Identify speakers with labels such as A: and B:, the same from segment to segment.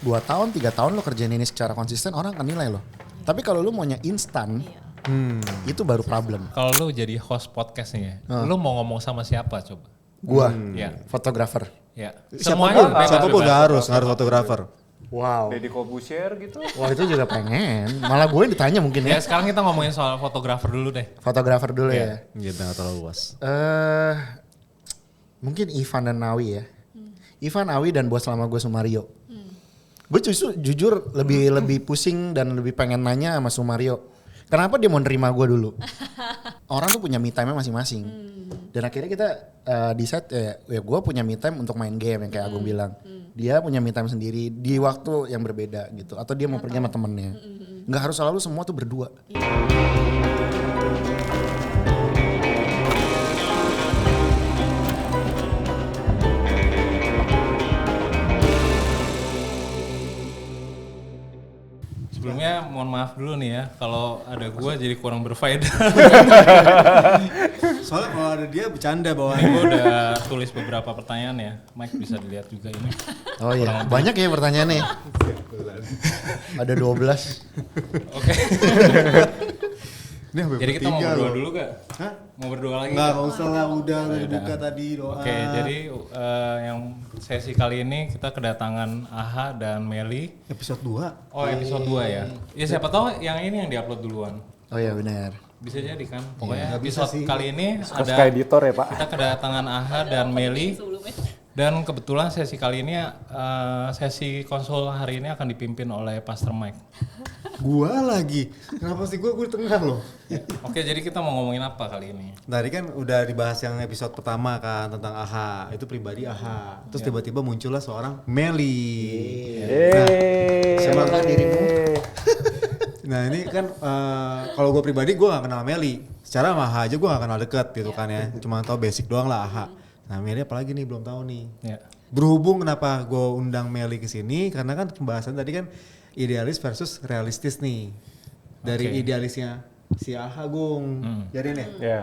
A: 2 tahun, 3 tahun lo kerjain ini secara konsisten, orang akan nilai lo. Tapi kalau lo maunya instan, itu baru problem.
B: Kalau lu jadi host podcast nih, lu mau ngomong sama siapa coba?
A: Gua,
B: Ya.
A: fotografer.
B: Ya.
C: Siapapun gak harus fotografer.
A: Wow.
D: Deddy Corbuzier gitu.
A: Wah itu juga pengen. Malah gue yang ditanya mungkin
B: Ya
A: ya.
B: sekarang kita ngomongin soal fotografer dulu deh.
A: Fotografer dulu ya.
C: Gitu gak terlalu luas.
A: Mungkin Ivan dan Nawi ya. Ivan, Awi dan bos lama gue Sumario. Gue jujur lebih pusing dan lebih pengen nanya sama Sumario. Kenapa dia mau nerima gue dulu? Orang tuh punya me time-nya masing-masing. Dan akhirnya kita decide ya gue punya me time untuk main game yang kayak Agung bilang. Dia punya me time sendiri di waktu yang berbeda gitu. Atau dia mau pergi sama temennya. Nggak harus selalu semua tuh berdua.
B: Sebelumnya mohon maaf dulu nih ya kalau ada gua jadi kurang berfaedah.
C: Soalnya kalau ada dia bercanda bahwa
B: Ini gua udah tulis beberapa pertanyaan ya. Mike bisa dilihat juga ini.
A: Oh iya, banyak ya pertanyaannya. Ada 12.
B: Oke.
C: ini sampai
B: Jadi kita mau
C: bertiga
B: berdoa
C: loh.
B: dulu gak?
C: Hah?
B: Mau berdoa lagi?
C: Nggak
B: nggak?
C: usah lah, udah
B: Udah.
C: dibuka tadi doa.
B: Oke, jadi yang sesi kali ini kita kedatangan Aha dan Meli.
C: Episode 2.
B: Oh episode 2 ya? Ya siapa tahu yang ini yang diupload duluan.
A: Oh iya benar.
B: Bisa jadi kan? Pokoknya
C: nggak bisa
B: episode
C: sih.
B: kali ini
D: Suka
B: ada
D: editor ya Pak.
B: kita kedatangan Aha dan Meli. Dan kebetulan sesi kali ini sesi konsul hari ini akan dipimpin oleh Pastor Mike.
C: Gua lagi. Kenapa sih gua di tengah loh?
B: Oke, jadi kita mau ngomongin apa kali ini?
C: Tadi kan udah dibahas yang episode pertama kan tentang AHA. Itu pribadi AHA. Terus tiba-tiba muncullah seorang Meli.
A: Siapakah dirimu?
C: Nah ini kan kalau gue pribadi gue gak kenal Meli. Secara sama AHA aja gue gak kenal deket gitu kan ya. Cuma tau basic doang lah AHA. Nah Meli apalagi nih belum tahu nih.
B: Ya.
C: Berhubung kenapa gue undang Meli ke sini karena kan pembahasan tadi kan idealis versus realistis nih. Dari
B: Oke.
C: idealisnya si AHA Gung. Jadi nih.
D: Ya.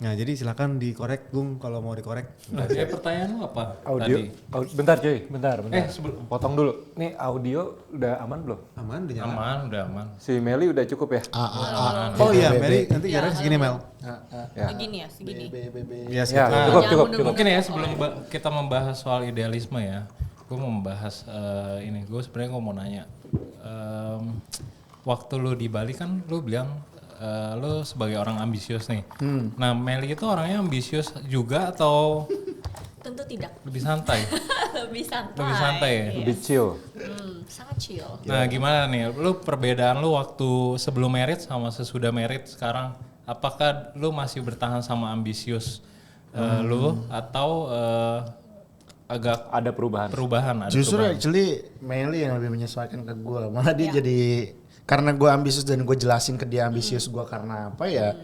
C: Nah jadi silakan dikorek Gung kalau mau dikorek.
B: Nah, pertanyaan lu apa
D: Audio.
B: tadi?
D: Bentar cuy, bentar.
B: sebelum-
D: Potong dulu. Nih audio udah aman belum?
C: Aman udah nyala.
B: Aman, udah aman.
D: Si Meli udah cukup ya?
C: Oh iya Meli nanti jaraknya segini Mel.
D: Ya.
E: Segini ya, segini.
C: Iya
D: Ya,
C: segitu.
D: cukup.
B: Mungkin ya sebelum kita membahas soal idealisme ya, gue mau membahas ini. Gue sebenarnya mau nanya, waktu lu di Bali kan lu bilang lu sebagai orang ambisius nih. Nah Meli itu orangnya ambisius juga atau
E: Tentu tidak.
B: lebih santai?
E: Lebih santai.
B: Lebih santai ya?
E: Yes.
D: Lebih chill.
E: Sangat chill.
B: Nah gimana nih, lu perbedaan lu waktu sebelum merit sama sesudah merit sekarang, apakah lu masih bertahan sama ambisius lu atau agak
D: Ada perubahan.
B: perubahan? Ada
A: Justru
B: perubahan?
A: actually Meli yang lebih menyesuaikan ke gue. Malah dia jadi karena gue ambisius dan gue jelasin ke dia ambisius gue karena apa ya.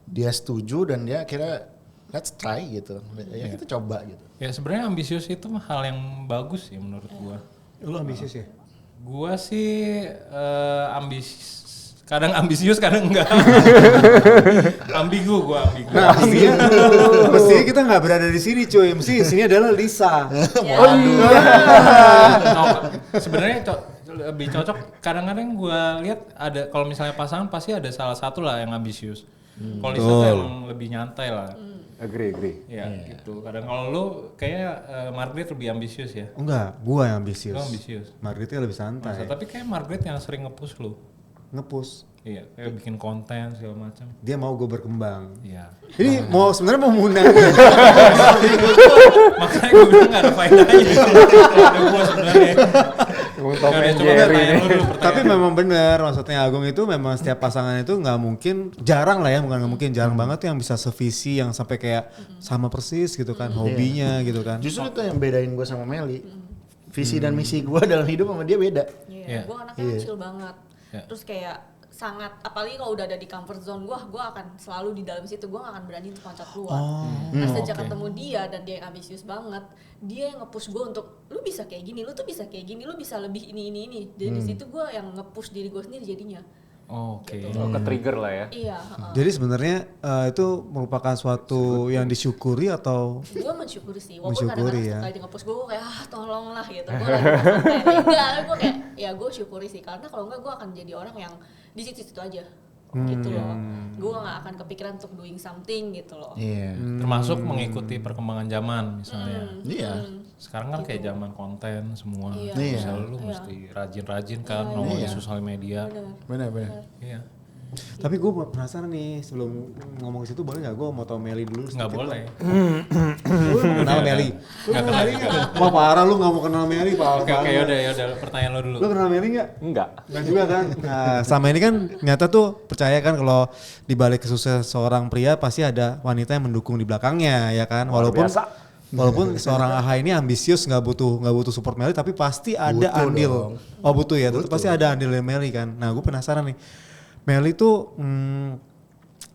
A: Dia setuju dan dia kira let's try gitu. Ya kita coba gitu.
B: Ya sebenarnya ambisius itu hal yang bagus sih menurut gua.
C: Lu ambisius ya?
B: Gua sih kadang ambisius kadang enggak. Ambigu gua ambigu.
C: Nah, mestinya kita nggak berada di sini cuy. Mesti sini adalah Lisa.
B: Sebenarnya lebih cocok kadang-kadang gua lihat ada kalau misalnya pasangan pasti ada salah satu lah yang ambisius. Kalau Lisa tuh emang lebih nyantai lah.
D: Agree.
B: Ya gitu. Kadang kalau lu kayaknya Margaret lebih ambisius ya.
C: Enggak, gua yang ambisius.
B: Lu ambisius.
C: Margaretnya lebih santai.
B: Tapi kayak Margaret yang sering nge-push lu.
C: Nge-push.
B: Iya, kayak bikin konten segala macam.
C: Dia mau gue berkembang.
B: Iya.
C: Ini mau sebenarnya mau mengundang.
B: Makanya gue bilang gak ada faedahnya. Ada gue sebenarnya.
D: Tom
B: Yaudah,
D: and
B: coba
D: Jerry
B: tanya
D: nih.
B: lu dulu pertanyaan.
C: Tapi memang benar maksudnya Agung itu memang setiap pasangan itu nggak mungkin, jarang lah ya, bukan nggak mungkin, jarang banget tuh yang bisa sevisi yang sampai kayak sama persis gitu kan, hobinya gitu kan.
A: Justru itu yang bedain gue sama Meli. Visi dan misi gue dalam hidup sama dia beda.
E: Iya,
B: Iya.
E: gue anaknya chill banget.
B: Iya.
E: Terus kayak sangat, apalagi kalau udah ada di comfort zone gue akan selalu di dalam situ, gue gak akan berani untuk loncat keluar. Nah sejak ketemu dia dan dia yang ambisius banget, dia yang nge-push gue untuk lu bisa kayak gini, lu tuh bisa kayak gini, lu bisa lebih ini. Jadi di situ gue yang nge-push diri gue sendiri jadinya.
B: Oke.
D: Oh, ke trigger lah ya.
E: Iya.
C: Jadi sebenarnya itu merupakan suatu yang disyukuri atau
E: Gue mensyukuri sih, walaupun
C: Mensyukuri,
E: kadang-kadang
C: ya.
E: suka di nge-post gue kayak tolong lah gitu. Gue lagi santai. Enggak, gue kayak ya gue syukuri sih karena kalau enggak gue akan jadi orang yang di situ-situ aja. Gitu loh. Gue gak akan kepikiran untuk doing something gitu loh.
A: Iya.
B: Termasuk mengikuti perkembangan zaman misalnya.
A: Iya.
B: Sekarang kan kayak zaman konten semua.
E: Iya.
B: Misal lu mesti rajin-rajin kan nongol di sosial media.
A: Benar.
B: Iya.
C: tapi gue penasaran nih sebelum ngomong ke situ boleh nggak gue mau tau Meli dulu?
B: Nggak boleh.
C: Lu mau kenal Meli? Lu kenal Meli nggak? Wah parah lu nggak mau kenal Meli parah.
B: Oke yaudah pertanyaan lo dulu.
C: Lu kenal Meli nggak?
D: Enggak.
C: Enggak juga kan? Nah selama ini kan nyata tuh percaya kan kalau di balik kesuksesan seorang pria pasti ada wanita yang mendukung di belakangnya ya kan? Walaupun seorang AHA ini ambisius nggak butuh support Meli tapi pasti ada
A: Butuh
C: andil.
A: dong.
C: Oh butuh ya, tetap pasti ada andil dari Meli kan. Nah gue penasaran nih. Meli tuh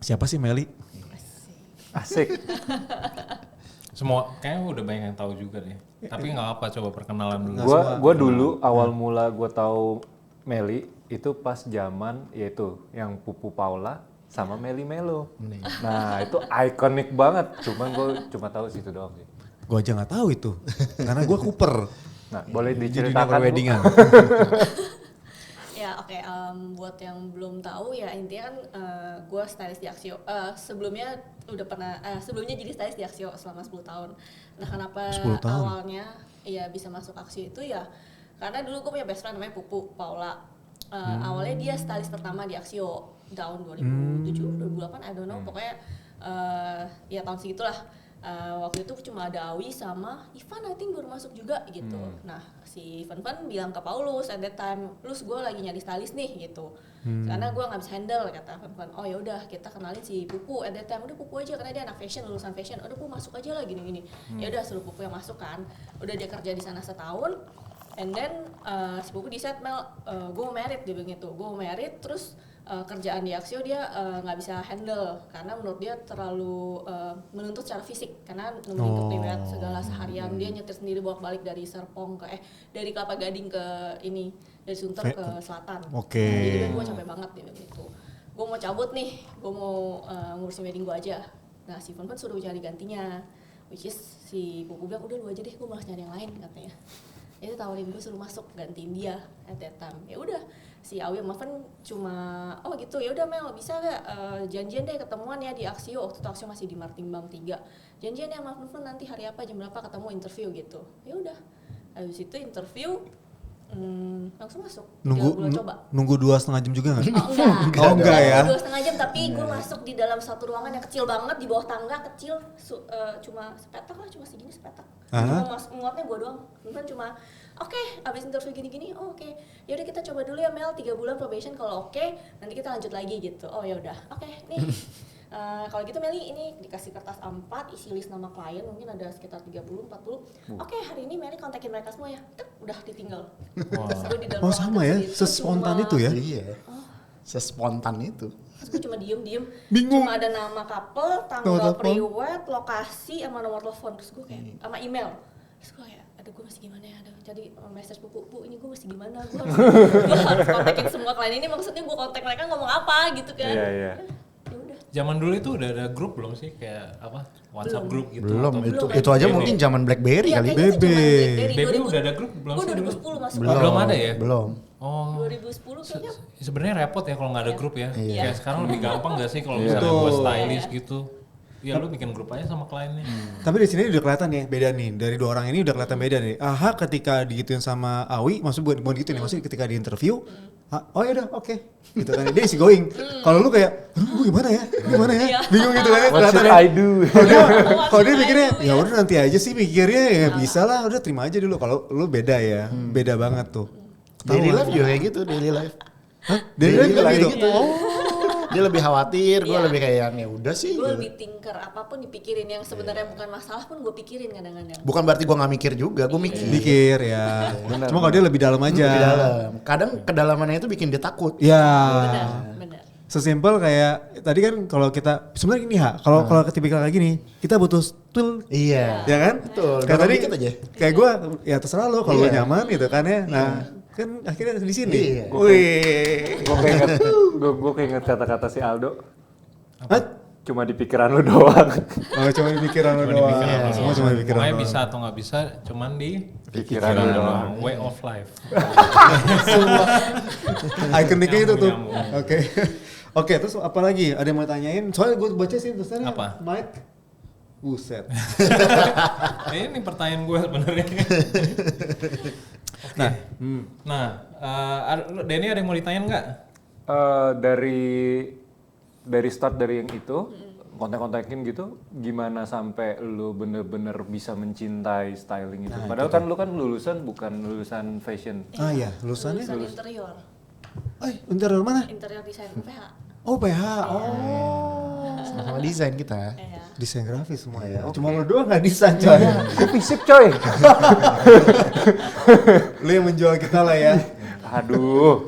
C: siapa sih Meli?
D: Asik.
B: Semua kayaknya udah banyak yang tahu juga deh. Tapi nggak apa, coba perkenalan dulu.
D: Gua dulu awal mula gue tahu Meli itu pas zaman yaitu yang Pupu Paula sama Meli Melo. Nah itu ikonik banget. Cuman gue cuma tahu situ doang sih.
C: Gue aja nggak tahu itu, karena gue Cooper
D: Nah boleh
C: di dunia
D: diceritakan Bu?
C: perweddingan.
E: Ya oke, buat yang belum tahu ya intinya kan gue stylist di Axio. Sebelumnya jadi stylist di Axio selama 10 tahun. Nah kenapa
C: 10 tahun?
E: awalnya ya bisa masuk Axio itu ya karena dulu gue punya best friend namanya Pupu Paula. Awalnya dia stylist pertama di Axio tahun 2007, 2008, I don't know. Pokoknya ya tahun segitulah. Waktu itu cuma ada Awi sama Ivan, I think baru masuk juga gitu. Nah si Ivan bilang ke Paulus at that time, Lus gue lagi nyari stylist nih gitu. Karena gue nggak bisa handle, kata Ivan. Oh ya udah kita kenalin si Pupu at that time. Udah Pupu aja karena dia anak fashion, lulusan fashion. Udah Pupu masuk aja lah gini-gini. Ya udah suruh Pupu yang masuk kan. Udah dia kerja di sana setahun. And then si Pupu decide Mel, gue mau merit, dia bilang gitu. Gue mau merit terus kerjaan di Axio dia nggak bisa handle karena menurut dia terlalu menuntut secara fisik karena nemenin ke priwet segala seharian dia nyetir sendiri bolak-balik dari Serpong dari Kelapa Gading ke ini dari Sunter ke Selatan.
C: Oke.
E: Jadi gue capek banget dia bilang gitu. Gue mau cabut nih, gue mau ngurusin wedding gue aja. Nah si Ivan suruh cari gantinya, which is si Pupu bilang udah lu aja deh, gue malas nyari yang lain katanya. Itu tawarin gue suruh masuk gantiin dia at that time. Ya udah si Awi sama Van cuma oh gitu ya udah Mel bisa gak janjian deh ketemuan ya di Axio. Waktu itu Axio masih di Martimbang 3. Janjian ya sama Van nanti hari apa jam berapa ketemu interview gitu. Ya udah habis itu interview langsung masuk.
C: Nunggu 2,5 jam juga nggak?
E: Oh
C: enggak ya.
E: 2,5 jam tapi gue masuk di dalam satu ruangan yang kecil banget di bawah tangga kecil cuma sepetak lah, cuma segini sepetak. Cuma muatnya gue doang. Kemudian cuma oke, abis interview gini-gini, oke. Ya udah kita coba dulu ya Mel 3 bulan probation, kalau oke nanti kita lanjut lagi gitu. Oh ya udah. Oke, nih. Kalau gitu Meli ini dikasih kertas A4 isi list nama klien mungkin ada sekitar 30-40. Oke, hari ini Meli kontakin mereka semua ya. Tek, udah ditinggal.
C: Oh sama ya, sespontan itu ya?
A: Iya. Sespontan itu.
E: Terus gue cuma diem
C: Bingung.
E: cuma ada nama couple, tanggal priwet, lokasi, sama nomor telepon. Terus gue kayak sama email. Terus gue kayak aduh gue masih gimana ya, jadi message Bu ini gue masih gimana, gue harus kontakin semua klien ini, maksudnya gue kontak mereka ngomong apa gitu kan.
D: Iya.
E: Ya udah.
B: Zaman dulu itu udah ada grup belum sih, kayak apa WhatsApp grup gitu?
A: Belum,
B: atau
A: itu aja mungkin zaman BlackBerry
E: Iya,
A: kali.
E: kayaknya sih cuman
B: BlackBerry
E: 2000.
B: udah ada grup belum
E: Gue
B: sih dulu?
E: 2010 masuk.
B: Belum ada ya?
A: Belum.
B: Oh.
E: 2010 kayaknya.
B: Sebenarnya repot ya kalau nggak ada grup ya.
E: Iya.
B: Kayak sekarang lebih gampang nggak sih kalau
D: Iya.
B: misalnya buat
C: Betul.
B: stylist gitu. Ya lu bikin grup aja sama kliennya.
C: Tapi di sini udah kelihatan nih beda nih, dari dua orang ini udah kelihatan beda nih. AHA ketika digituin sama Awi, maksud bukan gitu nih, maksudnya ketika di interview, oh ya udah oke, gitu kan dia isi going. Kalau lu kayak, aduh gue gimana ya,
E: Iya.
C: bingung gitu kan?
D: What should
C: Kelihatan
D: I do?
C: Kalau dia mikirnya, ya udah nanti aja sih mikirnya, ya bisa lah, udah terima aja dulu. Kalau lu beda ya, beda banget tuh.
A: Daily life juga kayak gitu, daily life.
C: Hah? Daily life
A: life
C: gitu?
A: gitu. Dia lebih khawatir, gue
E: Iya.
A: lebih kayak yang ya udah sih.
E: Gue
A: gitu.
E: lebih tinker, apapun dipikirin yang sebenarnya bukan masalah pun gue pikirin kadang-kadang.
A: Bukan berarti gue nggak mikir juga, gue mikir.
C: Mikir ya.
D: Benar,
C: Cuma kalau dia lebih dalam aja.
A: Di dalam. Kadang kedalamannya itu bikin dia takut.
C: Ya.
E: Benar.
C: Sesimpel kayak tadi kan kalau kita sebenarnya gini kalau tipikal kayak gini kita butuh tool,
A: Iya.
C: ya kan?
A: Betul.
C: Kayak
A: Dorong
C: tadi
A: dikit aja.
C: kayak gue ya terserah lo kalau lo
A: Iya.
C: nyaman gitu kan ya. Nah Kan akhirnya di sini.
A: Iya.
C: Wih.
D: Gue keinget kata-kata si Aldo.
C: Hah?
D: Cuma di pikiran lu doang.
C: Oh, cuma di pikiran lo doang. Semua cuma di pikiran
B: Pokoknya
C: doang.
B: bisa atau nggak bisa, cuman di
D: Pikiran lu doang.
B: Way of life.
C: Ikoniknya itu tuh.
B: Nyambung.
C: Oke. Oke, terus apa lagi? Ada yang mau tanyain? Soalnya gue baca sih tulisannya
B: Apa?
C: Mike. Buset.
B: Ini pertanyaan gue sebenarnya.
C: Nah,
B: Nah, Denny ada yang mau ditanyain nggak?
D: Dari start dari yang itu kontak-kontakin gitu, gimana sampai lu bener-bener bisa mencintai styling itu? Padahal kan lu kan bukan lulusan fashion.
C: iya, lulusannya.
E: Lulusan interior,
C: Interior mana?
E: interior design PH.
C: Oh, PH. Oh.
A: Sama desain kita.
E: Iya.
C: Desain grafis semua ya. Cuma lu doang nggak desain coy.
D: Gue fisip coy.
C: Lu yang menjual kita lah ya.
D: Aduh,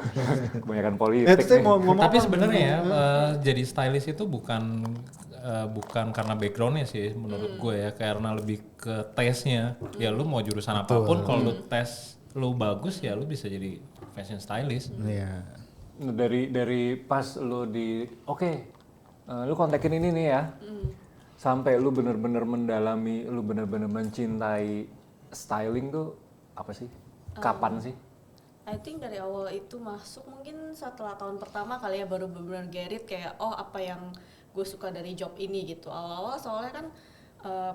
D: kebanyakan politik
C: Itu saya
D: nih.
C: mau ngomong.
B: Tapi sebenarnya ya jadi stylist itu bukan karena backgroundnya sih menurut gue ya, karena lebih ke taste-nya. Ya lu mau jurusan apapun, kalau lu tes lu bagus ya lu bisa jadi fashion stylist.
A: Iya.
D: Dari pas lu lu kontakin ini nih ya, sampai lu bener-bener mendalami, lu bener-bener mencintai styling tuh apa sih? Kapan sih?
E: I think dari awal itu masuk mungkin setelah tahun pertama kali ya baru benar-benar get it kayak apa yang gue suka dari job ini gitu. Awal-awal soalnya kan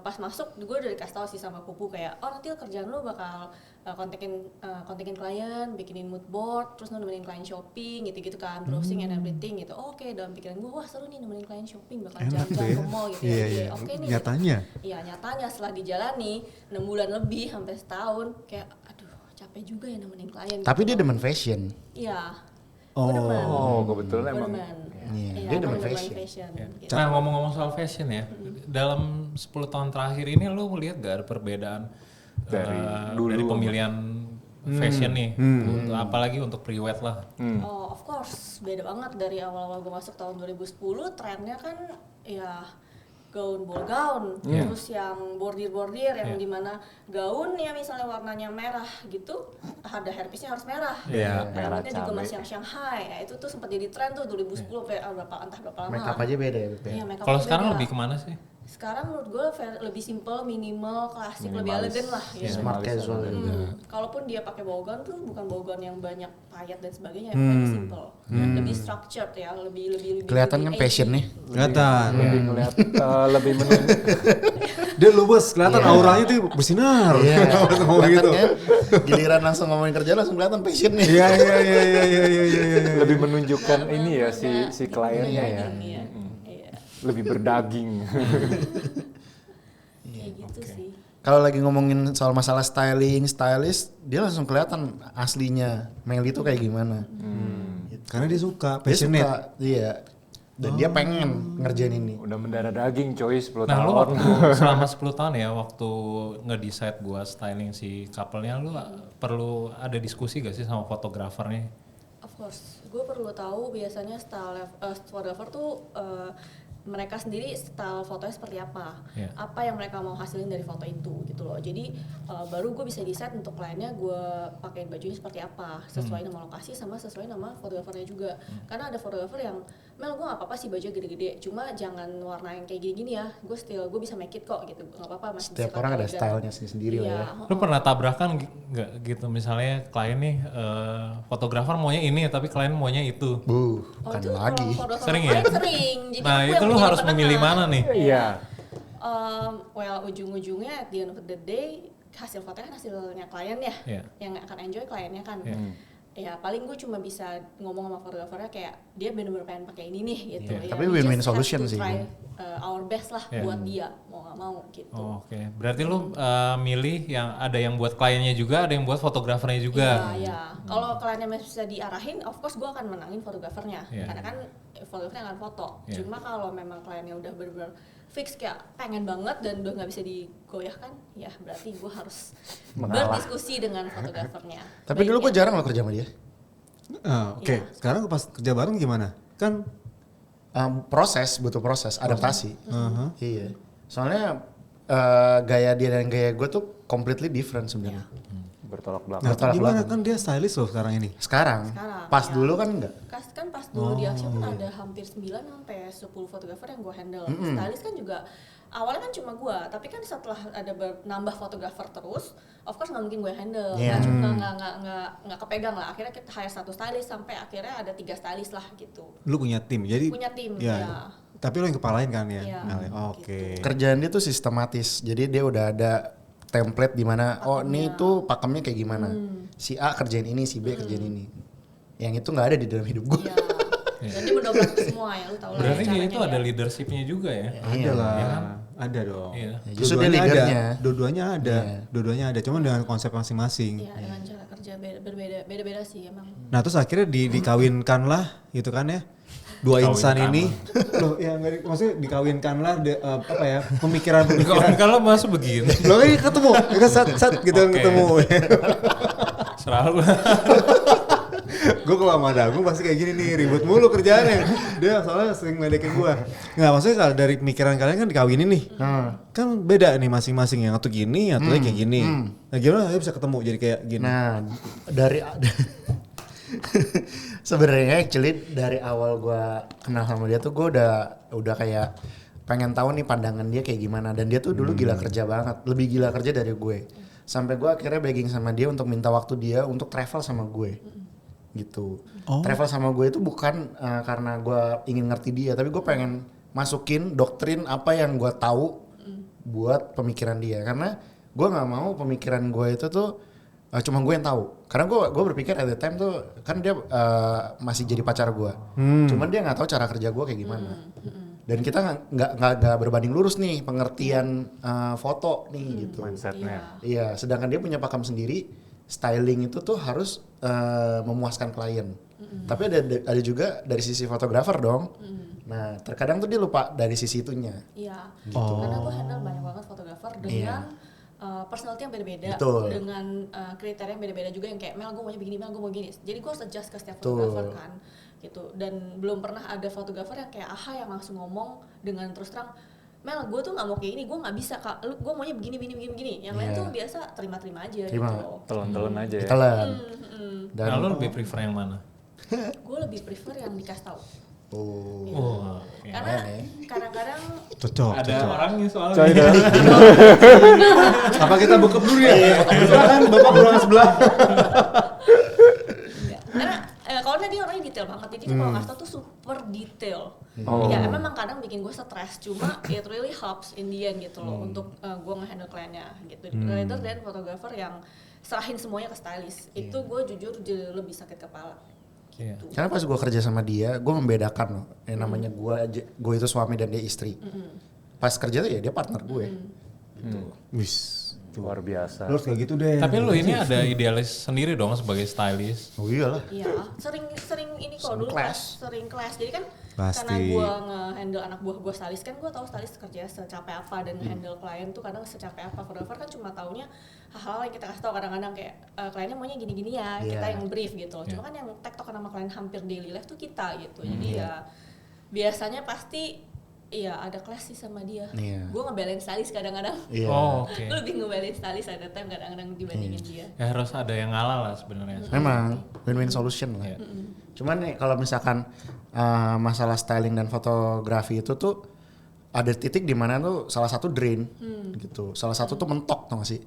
E: pas masuk gue udah dikasih tau sih sama Pupu kayak nanti kerjaan lu bakal kontakin klien, bikinin mood board, terus nemenin klien shopping gitu-gitu kan, browsing and everything gitu. Oke, dalam pikiran gue wah seru nih nemenin klien shopping, bakal
C: Enak tuh
E: jalan-jalan
C: ya.
E: ke mall gitu
C: Iya,
E: ya.
C: iya.
E: Oke nih.
C: Nyatanya.
E: Iya, nyatanya setelah dijalani 6 bulan lebih sampai setahun kayak aduh capek juga ya nemenin klien.
A: Tapi
E: gitu.
A: dia demen fashion.
E: Iya.
C: Oh.
E: Gue demen.
D: Kebetulan
E: Gue
D: emang.
E: demen.
A: Iya,
E: Iya,
A: dia
E: gue
A: demen
E: demen
A: fashion.
E: gitu.
B: Nah ngomong-ngomong soal fashion ya, dalam 10 tahun terakhir ini lu lihat gak ada perbedaan dari pemilihan fashion nih, apalagi untuk pre-wed lah.
E: Oh, of course, beda banget dari awal-awal gue masuk tahun 2010, trennya kan ya gaun ball gown, terus yang bordir-bordir yang dimana gaun ya misalnya warnanya merah gitu, ada hairpiece-nya harus merah.
B: Iya,
D: merah
E: Rambutnya juga
D: cabai.
E: masih yang Shanghai, ya itu tuh sempat jadi tren tuh 2010 sampai entah berapa lama.
A: Make up aja beda ya. Beb, ya?
E: Iya, make up
B: Kalau
E: tuh
B: sekarang
E: beda.
B: lebih kemana sih?
E: Sekarang menurut gue lebih simple, minimal, klasik, lebih elegan lah. Ya.
A: Smart casual juga.
E: Kalaupun dia pakai bogan tuh bukan bogan yang banyak payet dan sebagainya, lebih simple, lebih structured ya, lebih
A: Kelihatan kan
E: lebih
A: passion
E: 80.
A: nih.
C: Kelihatan.
D: Lebih ngeliat, lebih menunjuk.
C: Dia luwes, kelihatan auranya tuh bersinar.
A: Iya.
C: Ngomong gitu.
A: Kelihatan kan? Giliran langsung ngomongin kerja langsung kelihatan passion nih.
C: Iya. Iya.
D: Lebih menunjukkan ini ya si kliennya ya.
E: Iya.
D: Lebih berdaging.
E: Kayak gitu sih.
A: Kalau lagi ngomongin soal masalah stylist, dia langsung kelihatan aslinya Meli tuh kayak gimana.
C: Karena dia suka,
A: Dia
C: passionate.
A: suka, iya. Dan dia pengen ngerjain ini.
D: Udah mendarah daging coy 10
B: Nah lu
D: tahun.
B: waktu selama 10 tahun ya waktu nge-decide buat styling si couple-nya, lu perlu ada diskusi gak sih sama fotografernya?
E: Of course, gue perlu tahu biasanya style photographer tuh mereka sendiri style fotonya seperti apa, apa yang mereka mau hasilin dari foto itu gitu loh. Jadi baru gue bisa decide untuk kliennya gue pakein bajunya seperti apa, sesuai nama lokasi sama sesuai nama fotografernya juga. Karena ada fotografer yang Mel gue gak apa-apa sih baju gede-gede, cuma jangan warna yang kayak gini-gini ya. Gue bisa make it kok gitu, gak apa-apa. Masih
A: Setiap
E: bisa
A: orang
E: pakai
A: ada
E: dan-
A: stylenya sendiri lah ya.
B: Lu pernah tabrakan nggak gitu misalnya klien nih fotografer maunya ini tapi klien maunya itu.
A: Bukan
E: itu
A: lagi.
E: kalau fotografer
B: Sering
E: lain
B: ya?
E: Sering. Jadi
B: Nah
E: aku
B: itu
E: yang
B: lu
E: menjadi
B: harus memilih
E: penengah.
B: mana nih?
D: Iya.
E: Well ujung-ujungnya at the end of the day hasil fotonya kan hasilnya klien ya,
B: Iya.
E: yang akan enjoy kliennya kan.
B: Iya.
E: Ya paling gue cuma bisa ngomong sama fotografernya kayak dia bener-bener pengen pakai ini nih gitu.
A: Iya,
E: Ya,
A: tapi
E: we
A: win-win
E: just have
A: solution
E: to
A: sih.
E: try, our best lah
B: Iya.
E: buat dia mau nggak mau gitu.
B: Oh, Oke, berarti lu milih yang ada yang buat kliennya juga, ada yang buat fotografernya juga.
E: Iya. Kalau kliennya masih bisa diarahin, of course gue akan menangin fotografernya.
B: Iya.
E: Karena kan fotografernya akan foto.
B: Iya.
E: Cuma kalau memang kliennya udah bener-bener fix kayak pengen banget dan udah nggak bisa digoyahkan, ya berarti gue harus
D: Mengalah.
E: berdiskusi dengan fotografernya.
A: Tapi dulu gue jarang loh kerja sama dia.
C: Oke.
E: Iya.
C: Sekarang pas kerja bareng gimana? Kan
A: Butuh proses, adaptasi. Iya. Soalnya gaya dia dan gaya gue tuh completely different sebenarnya.
D: bertolak belakang.
C: Nah,
A: Bertolak
C: gimana
A: belakang.
C: kan dia stylist loh sekarang ini.
A: Sekarang, pas
E: ya.
A: dulu kan enggak.
E: Kan pas dulu di Action kan ada hampir 9 sampai 10 fotografer yang gue handle. Stylist kan juga awalnya kan cuma gue, tapi kan setelah ada nambah fotografer terus, of course nggak mungkin gue handle.
A: Iya.
E: Nggak kepegang lah. Akhirnya kita hire 1 stylist sampai akhirnya ada 3 stylist lah gitu.
C: Lu punya tim, jadi
E: Punya tim,
C: ya.
E: ya.
C: Tapi lu yang kepalain kan ya?
E: Iya,
C: Mel? Oke.
A: Kerjaan dia tuh sistematis. Jadi dia udah ada template di mana ini tuh pakemnya kayak gimana. Si A kerjain ini, si B kerjain ini. Yang itu nggak ada di dalam hidup gue.
E: Iya. Dan dia mendobrak semua ya, lu tahu lah.
B: Berarti dia
E: caranya
B: itu ada leadershipnya juga ya.
C: Ada lah, ada dong.
B: Iya.
A: Justru dia leadernya.
C: Dua-duanya ada, dua-duanya ada. Cuma dengan konsep masing-masing.
E: Iya, dengan cara kerja beda-beda sih emang.
C: Nah terus akhirnya dikawinkan lah, gitu kan ya. Dua insan ini, loh ya nggak maksudnya dikawinkan lah, apa ya pemikiran-pemikiran.
B: Kalau masuk begini.
C: Loh ini ketemu, ya kan saat gitu kan
B: Oke.
C: ketemu.
B: Selalu.
C: Gue kalau sama Dagung pasti kayak gini nih, ribut mulu kerjaannya. Dia soalnya sering ngeledekin gue. Nggak, maksudnya kalau dari pemikiran kalian kan dikawinin nih. Kan beda nih masing-masing, yang satu gini, yang satu kayak gini. Nah gimana ya bisa ketemu jadi kayak gini?
A: Nah, dari sebenarnya actually dari awal gua kenal sama dia tuh gua udah kayak pengen tahu nih pandangan dia kayak gimana, dan dia tuh dulu gila kerja banget, lebih gila kerja dari gue. Sampai gua akhirnya begging sama dia untuk minta waktu dia untuk travel sama gue. Gitu. Travel sama gue itu bukan karena gua ingin ngerti dia, tapi gue pengen masukin doktrin apa yang gua tahu buat pemikiran dia, karena gua nggak mau pemikiran gue itu tuh cuma gue yang tahu. Karena gue berpikir at the time tuh kan dia masih jadi pacar gue. Cuman dia nggak tahu cara kerja gue kayak gimana. Dan kita nggak berbanding lurus nih pengertian foto nih gitu.
D: Mindsetnya.
A: Iya, sedangkan dia punya pakem sendiri. Styling itu tuh harus memuaskan klien. Tapi ada juga dari sisi fotografer dong. Nah, terkadang tuh dia lupa dari sisi itunya.
E: Iya, karena gue handle banyak banget fotografer dengan personality yang beda-beda,
A: Betul.
E: dengan kriteria yang beda-beda juga, yang kayak Mel gue maunya begini, Mel gue mau gini. Jadi gue harus adjust ke setiap
A: Betul.
E: fotografer kan, gitu. Dan belum pernah ada fotografer yang kayak yang langsung ngomong dengan terus terang, Mel gue tuh nggak mau kayak ini, gue nggak bisa kak, gue maunya begini. Yang lain tuh biasa terima-terima aja
A: Terima.
E: gitu.
D: Telan-telan aja ya.
A: Telan. Dan
B: Nah, lo lebih prefer yang mana?
E: Gue lebih prefer yang dikasih tahu.
B: Oh, oke.
E: Karena kadang-kadang
C: Cocok.
B: Ada orangnya soalnya.
D: Coy dah.
C: Apa kita buka dulu ya? Silakan Bapak ruangan sebelah.
E: karena kalau dia orangnya detail banget, jadi dia kalau ngasih tau tuh super detail.
D: Oh.
E: Ya memang kadang bikin gue stres, cuma it really helps in the end gitu loh untuk gue nge-handle kliennya gitu. Rather than fotografer yang serahin semuanya ke stylist, itu gue jujur lebih sakit kepala.
B: Iya.
A: karena pas gue kerja sama dia, gue membedakan loh. Yang namanya gue itu suami dan dia istri. Pas kerja tuh ya dia partner gue.
C: Wis.
D: Luar biasa.
C: Lu harus kayak gitu deh.
B: Tapi lo ini ada idealis sendiri dong sebagai stylist.
A: Oh iyalah.
E: Iya, sering ini kalau dulu
A: Clash.
E: sering clash. Jadi kan
C: Pasti.
E: karena gue nge-handle anak buah gue stylist, kan gue tahu stylist kerja secapek apa, dan nge-handle klien tuh kadang secapek apa. Fotografer kan cuma taunya hal-hal yang kita kasih tahu, kadang-kadang kayak kliennya maunya gini-gini ya, kita yang brief gitu loh. Cuma kan yang tektokan sama klien hampir daily life tuh kita gitu. Jadi ya biasanya pasti iya ada clash sih sama dia.
A: Iya.
E: Gue ngebelain stylist kadang-kadang.
A: Iya.
B: Oh, oke.
E: Gue lebih ngebelain stylist ada time kadang-kadang dibandingin dia.
B: Ya harus ada yang ngalah lah sebenarnya.
A: Memang win-win solution lah. Cuman nih kalau misalkan masalah styling dan fotografi itu tuh ada titik di mana tuh salah satu drain gitu. Salah satu tuh mentok tau gak sih?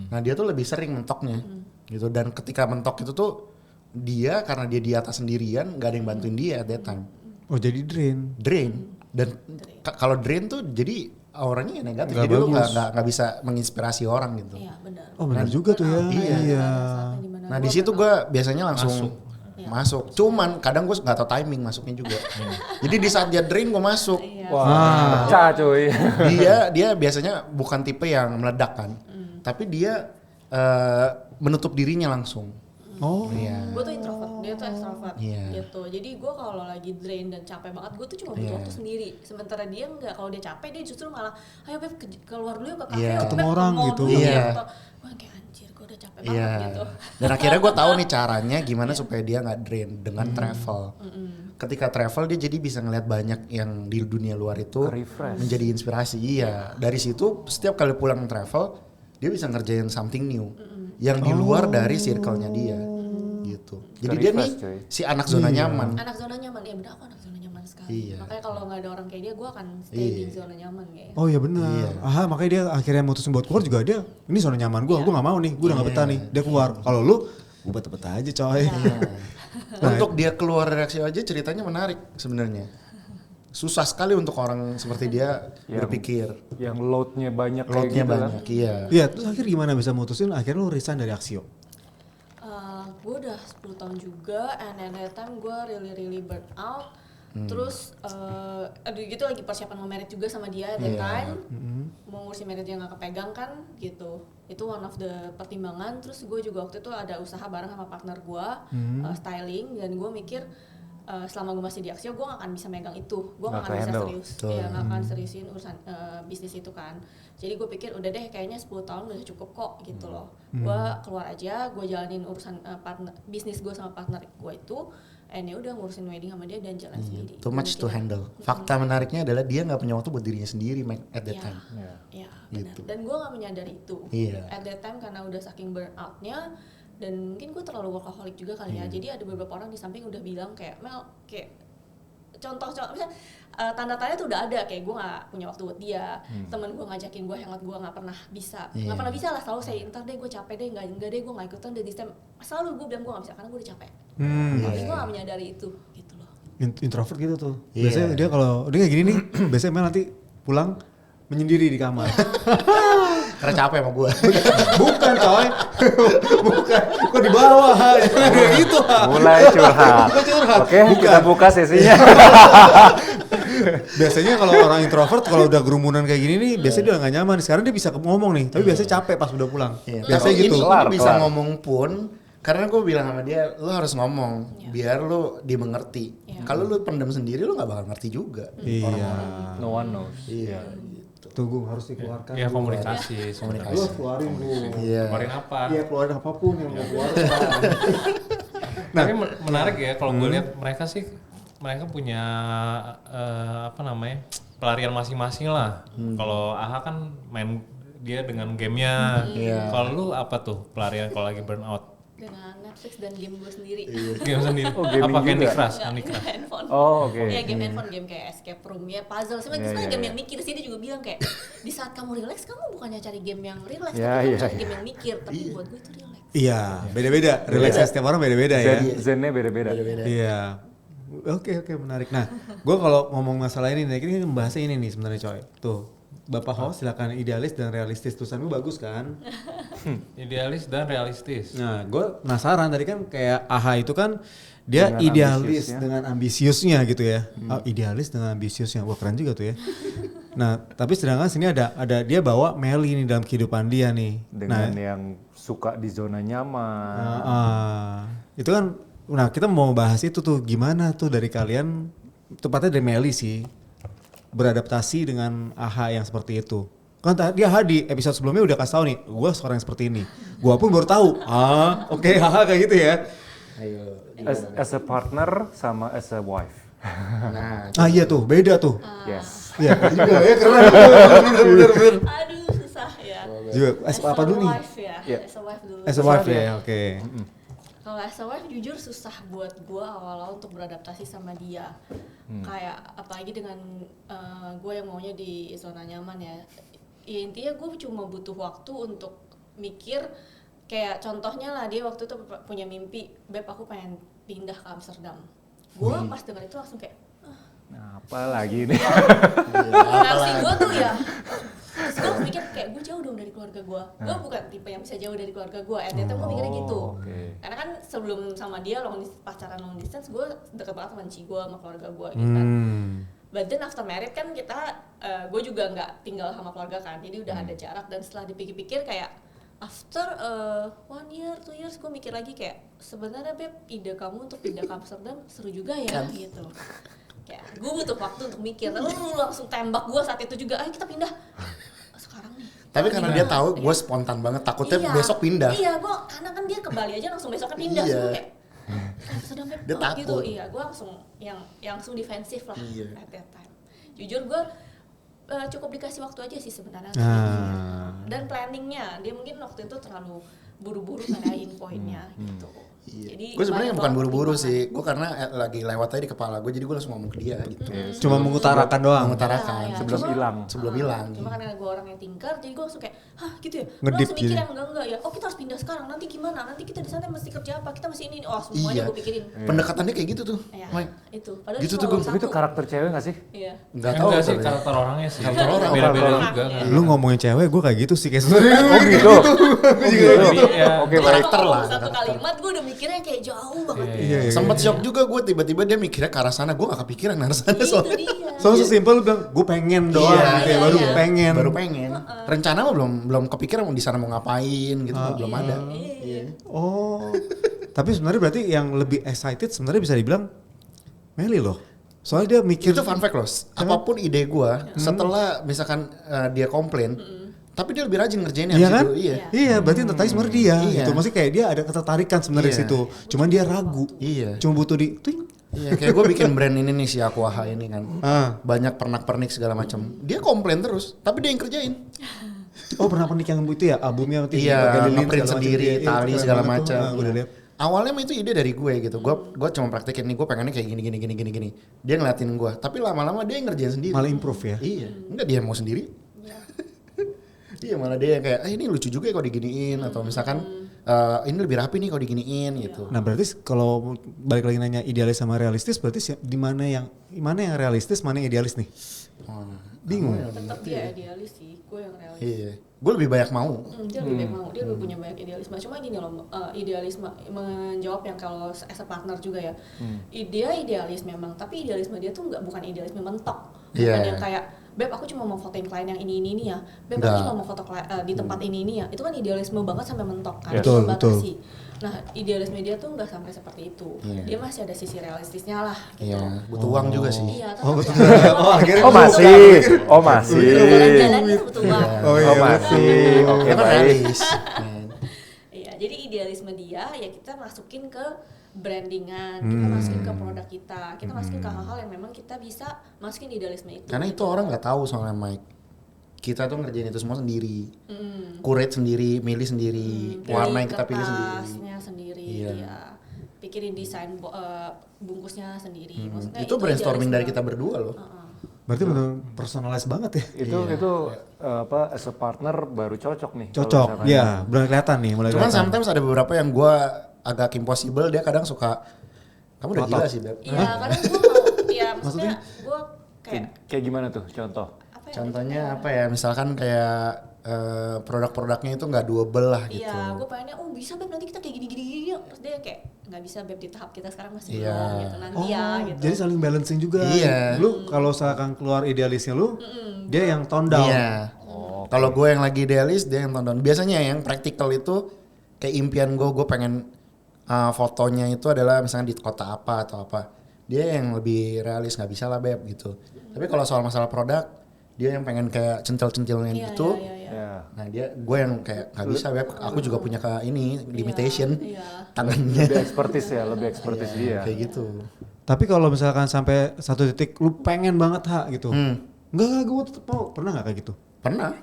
A: Nah dia tuh lebih sering mentoknya gitu. Dan ketika mentok itu tuh dia karena dia di atas sendirian gak ada yang bantuin dia at that time.
C: Oh jadi drain.
A: Drain. Dan kalau drain tuh jadi auranya ya negatif.
C: Nggak
A: Jadi lu
C: bagus.
A: nggak bisa menginspirasi orang gitu.
E: Iya benar.
C: Oh benar juga tuh ya. Iya.
A: Nah di situ gue biasanya langsung masuk. Cuman kadang gue nggak tahu timing masuknya juga. Jadi di saat dia drain gue masuk.
D: Wah, pecah cuy.
A: Dia biasanya bukan tipe yang meledak kan. Tapi dia menutup dirinya langsung.
C: Oh.
A: Iya.
E: Gue tuh introvert, dia tuh extrovert
A: Iya.
E: gitu. Jadi gue kalau lagi drain dan capek banget, gue tuh cuma butuh waktu sendiri. Sementara dia enggak, kalau dia capek dia justru malah, ayo Beb keluar dulu yuk ke kafe,
A: Iya.
E: yuk,
C: Ketemu
E: Beb,
C: orang
E: ke mall
C: gitu.
E: dulu,"
A: Iya.
E: gitu. Gue kayak anjir, gue udah capek
A: Iya.
E: banget gitu.
A: Dan akhirnya gue tahu nih caranya gimana supaya dia nggak drain dengan travel. Ketika travel dia jadi bisa ngeliat banyak yang di dunia luar itu
D: Refresh.
A: menjadi inspirasi. Iya. Dari situ setiap kali pulang travel dia bisa ngerjain something new. yang di luar dari circle-nya dia gitu. Jadi dia nih
D: Reverse, coy.
A: si anak zona nyaman.
E: Anak zona nyaman, ya bener, aku anak zona nyaman sekali.
A: Iya.
E: Makanya kalau nggak ada orang kayak dia, gue akan stay di zona nyaman kayaknya.
C: Oh iya benar. Aha, makanya dia akhirnya mutusin buat keluar juga dia. Ini zona nyaman gue nggak mau nih, gue udah nggak betah nih. Dia keluar. Kalau lu, gue betah-betah aja coy.
A: Untuk dia keluar dari Axio aja ceritanya menarik sebenarnya. Susah sekali untuk orang seperti dia berpikir.
D: Yang load-nya banyak kayak
A: Load-nya
D: gitu kan.
A: banyak, iya.
C: Iya, terus akhirnya gimana bisa mutusin? Akhirnya lu resign dari Axio.
E: Gue udah 10 tahun juga, and at that time gue really burn out. Terus aduh gitu lagi persiapan mau married juga sama dia at that time. Mau ngurusin married yang gak kepegang kan gitu. Itu one of the pertimbangan. Terus gue juga waktu itu ada usaha bareng sama partner gue, styling, dan gue mikir selama gue masih di Axio gue gak akan bisa megang itu, gue gak akan bisa serius, ya gak akan seriusin urusan bisnis itu kan. Jadi gue pikir udah deh kayaknya 10 tahun udah cukup kok gitu loh. Gue keluar aja, gue jalanin urusan partner bisnis gue sama partner gue itu, and ya udah ngurusin wedding sama dia dan jalan sendiri.
A: Too much to handle. Fakta menariknya adalah dia nggak punya waktu buat dirinya sendiri at that time.
E: Iya,
A: Gitu.
E: benar. Dan gue gak menyadari itu.
A: Iya.
E: At that time karena udah saking burnout-nya, dan mungkin gue terlalu workaholic juga kali ya. Jadi ada beberapa orang di samping udah bilang kayak, Mel, kayak contoh-contoh misalnya tanda-tandanya tuh udah ada, kayak gue nggak punya waktu buat dia, temen gue ngajakin gue hangout, gue nggak pernah bisa, nggak pernah bisa lah, selalu saya ntar deh gue capek deh, nggak deh gue nggak ikutan deh this time, selalu gue bilang gue nggak bisa karena gue udah capek. Tapi gue nggak menyadari itu gitu loh.
C: Introvert gitu tuh. Biasanya dia kalau dia kayak gini nih, biasanya Mel nanti pulang menyendiri di kamar.
A: Karena capek sama gue.
C: Bukan coy. Bukan. Kok di bawah? Jangan kayak gitu.
D: Mulai curhat. Oke, kita buka sesinya.
C: Biasanya kalau orang introvert kalau udah kerumunan kayak gini nih, biasanya dia nggak nyaman. Sekarang dia bisa ngomong nih, tapi biasanya capek pas udah pulang. Biasanya
A: Tapi
C: gitu.
A: ini bisa
D: Kelar.
A: ngomong pun karena gue bilang sama dia, lu harus ngomong biar lu dimengerti. Kalau lu pendam sendiri lu nggak bakal ngerti juga.
C: Iya.
D: No one knows.
A: Iya.
C: Tunggu harus dikeluarkan.
B: Ya komunikasi sebenarnya.
C: Lu harus keluarin tuh.
A: Iya.
B: Kemarin apa?
C: Iya keluarin apapun yang mau keluarin.
B: Tapi menarik ya kalau gue lihat mereka sih, mereka punya apa namanya, pelarian masing-masing lah. Kalau Aha kan main dia dengan gamenya. Kalau lu apa tuh pelarian kalau lagi burnout?
E: Dengan Netflix dan game gue sendiri.
B: Game sendiri.
D: Oh, gaming
B: apa Candy
D: juga?
B: Crush?
E: Nggak,
B: Candy
E: game
B: Crush.
E: handphone.
D: Oh, oke.
E: Ya game handphone, game kayak escape room, ya puzzle. Sebenarnya game yang mikir sih, dia juga bilang kayak di saat kamu relax, kamu bukannya cari game yang relax, tapi kamu cari game yang mikir. Tapi buat gue itu relax.
C: Iya, beda-beda. Relaksasi setiap orang beda-beda ya.
D: Zennya beda-beda.
C: Iya. Oke, menarik. Nah, gue kalau ngomong masalah ini membahasnya ini nih sebenarnya coy. Tuh, Bapak host silakan idealis dan realistis. Tulisan gue bagus kan?
B: Idealis dan realistis.
C: Nah, gue penasaran tadi kan kayak Aha itu kan dia
D: Dengan
C: idealis
D: ambisiusnya.
C: dengan ambisiusnya gitu ya. Oh, idealis dengan ambisiusnya. Wah, keren juga tuh ya. Nah, tapi sedangkan sini ada dia bawa Melly nih dalam kehidupan dia nih.
D: Dengan yang suka di zona nyaman.
C: Itu kan, nah kita mau bahas itu tuh gimana tuh dari kalian, tepatnya dari Melly sih, beradaptasi dengan Aha yang seperti itu. Kan dia Aha di episode sebelumnya udah kasih tahu nih, gue seorang yang seperti ini. Gue pun baru tahu, oke, Aha kayak gitu ya.
A: Ayo.
D: As a partner sama as a wife.
A: Nah,
C: Iya tuh, beda tuh.
D: Yes.
C: Iya juga ya, keren. Bener.
E: Aduh, susah ya.
C: Juga, apa dulu nih?
E: Wife ya,
D: Iya.
E: as a wife dulu.
C: As a wife ya, oke.
E: Kalau as a wife jujur susah buat gue awal-awal untuk beradaptasi sama dia. Kayak apalagi dengan gue yang maunya di zona nyaman ya. Ya intinya gue cuma butuh waktu untuk mikir, kayak contohnya lah dia waktu itu punya mimpi, Beb aku pengen pindah ke Amsterdam. Gue pas denger itu langsung kayak,
D: Nah, apa lagi nih?
E: reaksi gue tuh ya, terus gue langsung mikir kayak gue jauh dong dari keluarga gue. Gue bukan tipe yang bisa jauh dari keluarga gue. At that time gue mikirnya gitu. Karena kan sebelum sama dia pacaran long distance, gue deket banget sama Ci gue, sama keluarga gue gitu kan. But then after married kan kita, gue juga nggak tinggal sama keluarga kan, jadi udah ada jarak. Dan setelah dipikir-pikir kayak after 1 year, 2 years, gue mikir lagi kayak sebenarnya Beb, ide kamu untuk pindah ke Amsterdam seru juga ya gitu. Ya, gue butuh waktu untuk mikir. Lalu lu langsung tembak gue saat itu juga, ayo kita pindah sekarang nih.
A: tapi karena dia tahu gue spontan banget, takutnya
E: Iya.
A: besok pindah.
E: Iya, gue karena kan dia ke Bali aja langsung besoknya pindah.
A: Iya.
E: So, gue kayak Amsterdam Beb,
A: Dia
E: gitu.
A: takut.
E: Iya, gue langsung yang langsung defensif lah
A: Iya.
E: at that time. Jujur gue cukup dikasih waktu aja sih sebenarnya. Dan planningnya dia mungkin waktu itu terlalu buru-buru ngadain poinnya gitu.
A: Iya.
E: Jadi
A: Gue sebenarnya
E: banyak
A: bukan
E: banget
A: buru-buru
E: pertimbangan.
A: sih. Gue karena lagi lewat aja di kepala gue, jadi gue langsung ngomong ke dia gitu.
C: Cuma mengutarakan doang.
A: Mengutarakan.
E: Ya,
D: Sebelum
E: cuma-
D: hilang.
A: Sebelum hilang.
E: Cuma karena gue orang yang tingkar, jadi gue langsung kayak, hah gitu ya. Gue
C: Ngedip
E: langsung mikir
C: jadi.
E: yang enggak ya. Oh kita harus pindah sekarang. Nanti gimana? Nanti kita di sana mesti kerja apa? Kita mesti ini. Oh semuanya
A: Iya.
E: gue pikirin.
A: Pendekatannya kayak gitu tuh.
E: Ya,
A: Mike.
E: itu. Padahal
A: Gitu
E: cuma
A: tuh,
E: orang
D: Tapi itu
E: satu.
D: karakter cewek gak sih?
E: Iya.
A: Enggak tahu
B: Enggak sih
A: tuh.
B: karakter orangnya sih.
A: Karakter orang.
B: Beda-beda
E: Orang.
B: juga.
E: Iya.
C: Lu ngomongin cewek, gue kayak gitu sih kayak sebenarnya.
D: Oh gitu.
B: Iya.
D: Oke
E: Kalau
D: baik.
A: Karakter lah,
E: satu
A: karakter.
E: kalimat gue udah mikirnya kayak jauh banget.
C: Iya.
A: Sempet shock juga gue, tiba-tiba dia mikirnya ke arah sana. Gue gak kepikiran ke arah sana
E: Itu
A: soalnya.
E: dia.
C: Soalnya sesimpel lu bilang, gue pengen doang
A: Iya,
C: gitu ya,
E: iya,
C: baru
E: iya.
C: pengen.
A: Baru pengen. Rencana mah belum kepikiran mau di sana mau ngapain gitu, belum ada. Iya.
C: Oh, tapi sebenarnya berarti yang lebih excited sebenarnya bisa dibilang Meli loh. Soalnya dia mikir.
A: Itu fun fact loh. Apapun ide gue, setelah misalkan dia komplain, tapi dia lebih rajin ngerjainnya.
C: Iya
A: habis
C: kan?
A: itu. Iya.
C: Iya, berarti yang tertarik sebenarnya dia
A: Iya.
C: gitu. Maksudnya kayak dia ada ketertarikan sebenarnya di
A: Iya.
C: situ. Cuman dia ragu.
A: Iya.
C: Cuma butuh di ting.
A: Iya, kayak gue bikin brand ini nih si Aquaha ini kan.
C: Ah.
A: Banyak pernak-pernik segala macam. Dia komplain terus, tapi dia yang kerjain.
C: Oh, pernah pernik yang itu ya, albumnya nanti
A: Iya,
C: pakai lilin
A: ngeprint
C: segala macam.
A: sendiri,
C: Iya, itu
A: tali
C: keren
A: segala
C: banget tuh.
A: macam.
C: Ah, gua udah lihat.
A: Awalnya mah itu ide dari gue gitu. Gue cuma praktekin nih, gue pengennya kayak gini. Dia ngeliatin gue, tapi lama-lama dia yang ngerjain sendiri.
C: Malah improve ya.
A: Iya, enggak dia mau sendiri. Iya, malah dia yang kayak, ini lucu juga ya kalau diginiin atau misalkan ini lebih rapi nih kalau diginiin gitu.
C: Nah, berarti kalau balik lagi nanya idealis sama realistis, berarti di mana yang realistis, mana yang idealis nih? Bingung.
E: Tetap dia idealis sih, gue yang realis.
A: Iya, gue lebih banyak mau.
E: Dia lebih baik mau, dia lebih punya banyak idealisme. Cuma gini loh, idealisme menjawab yang kalau as a partner juga ya. Dia idealis memang, tapi idealisme dia tuh bukan idealisme mentok. Bukan
A: Iya.
E: yang kayak, Beb aku cuma mau fotoin klien yang ini ya. Beb
A: Nggak.
E: aku cuma mau foto di tempat ini ya. Itu kan idealisme banget sampai mentok kan.
C: Betul,
E: Dia
C: betul.
E: membatasi. Nah idealisme dia tuh nggak sampai seperti itu.
A: Iya.
E: Dia masih ada sisi realistisnya lah gitu.
A: Iya, butuh uang juga sih.
E: Iya,
C: Oh,
E: tetap
C: betul.
E: ya.
C: Oh, akhirnya
D: Oh masih. Oh masih.
E: Jalan-jalan itu butuh uang.
C: Oh, iya,
D: Oh masih. Oke
A: Dia kan
D: baik.
A: realis.
E: Iya, jadi idealisme dia ya kita masukin ke brandingan, kita masukin ke produk kita masukin ke hal-hal yang memang kita bisa masukin di idealisme itu.
A: Karena itu orang nggak tahu soalnya Mike. Kita tuh ngerjain itu semua sendiri. Kurate sendiri, milih sendiri, warna yang kita pilih sendiri.
E: Kertasnya sendiri,
A: Iya.
E: ya. Pikirin desain bungkusnya sendiri. Maksudnya
A: Itu brainstorming dari
E: idealisme.
A: kita berdua loh.
C: berarti benar personalize banget ya.
D: Itu apa as a partner baru cocok nih. kalau
C: Cocok,
D: misalkan-
C: ya, mulai kelihatan nih, mulai
A: Cuman
C: kelihatan.
A: sometimes ada beberapa yang gue agak impossible, dia kadang suka, kamu udah gila sih Beb.
E: Iya, kadang gue mau, ya maksudnya gue kayak
D: Kayak gimana tuh contoh?
E: apa ya?
A: Contohnya apa ya, misalkan kayak produk-produknya itu nggak doable lah gitu.
E: Iya, gue pengennya, oh bisa Beb nanti kita kayak gini-gini yuk. Terus dia kayak, nggak bisa Beb di tahap kita sekarang masih
A: Iya.
E: belum gitu, nanti ya gitu.
C: Jadi saling balancing juga.
A: Iya.
C: Lu kalau misalkan keluar idealisnya lu, dia yang tone down.
A: Iya. Kalau gue yang lagi idealis, dia yang tonton. Biasanya yang praktikal itu kayak impian gue pengen fotonya itu adalah misalnya di kota apa atau apa. Dia yang lebih realis, nggak bisa lah Beb gitu. Tapi kalau soal masalah produk, dia yang pengen kayak centil-centilnya
E: Iya,
A: gitu.
E: iya, iya.
D: Ya.
A: Nah gue yang kayak nggak bisa Beb. Aku juga punya limitation
E: Iya.
A: tangannya.
D: Lebih ekspertis ya, lebih ekspertis dia.
A: Kayak gitu.
C: Tapi kalau misalkan sampai satu titik lu pengen banget gitu. Enggak, gue tetep mau. Pernah nggak kayak gitu?
A: Pernah.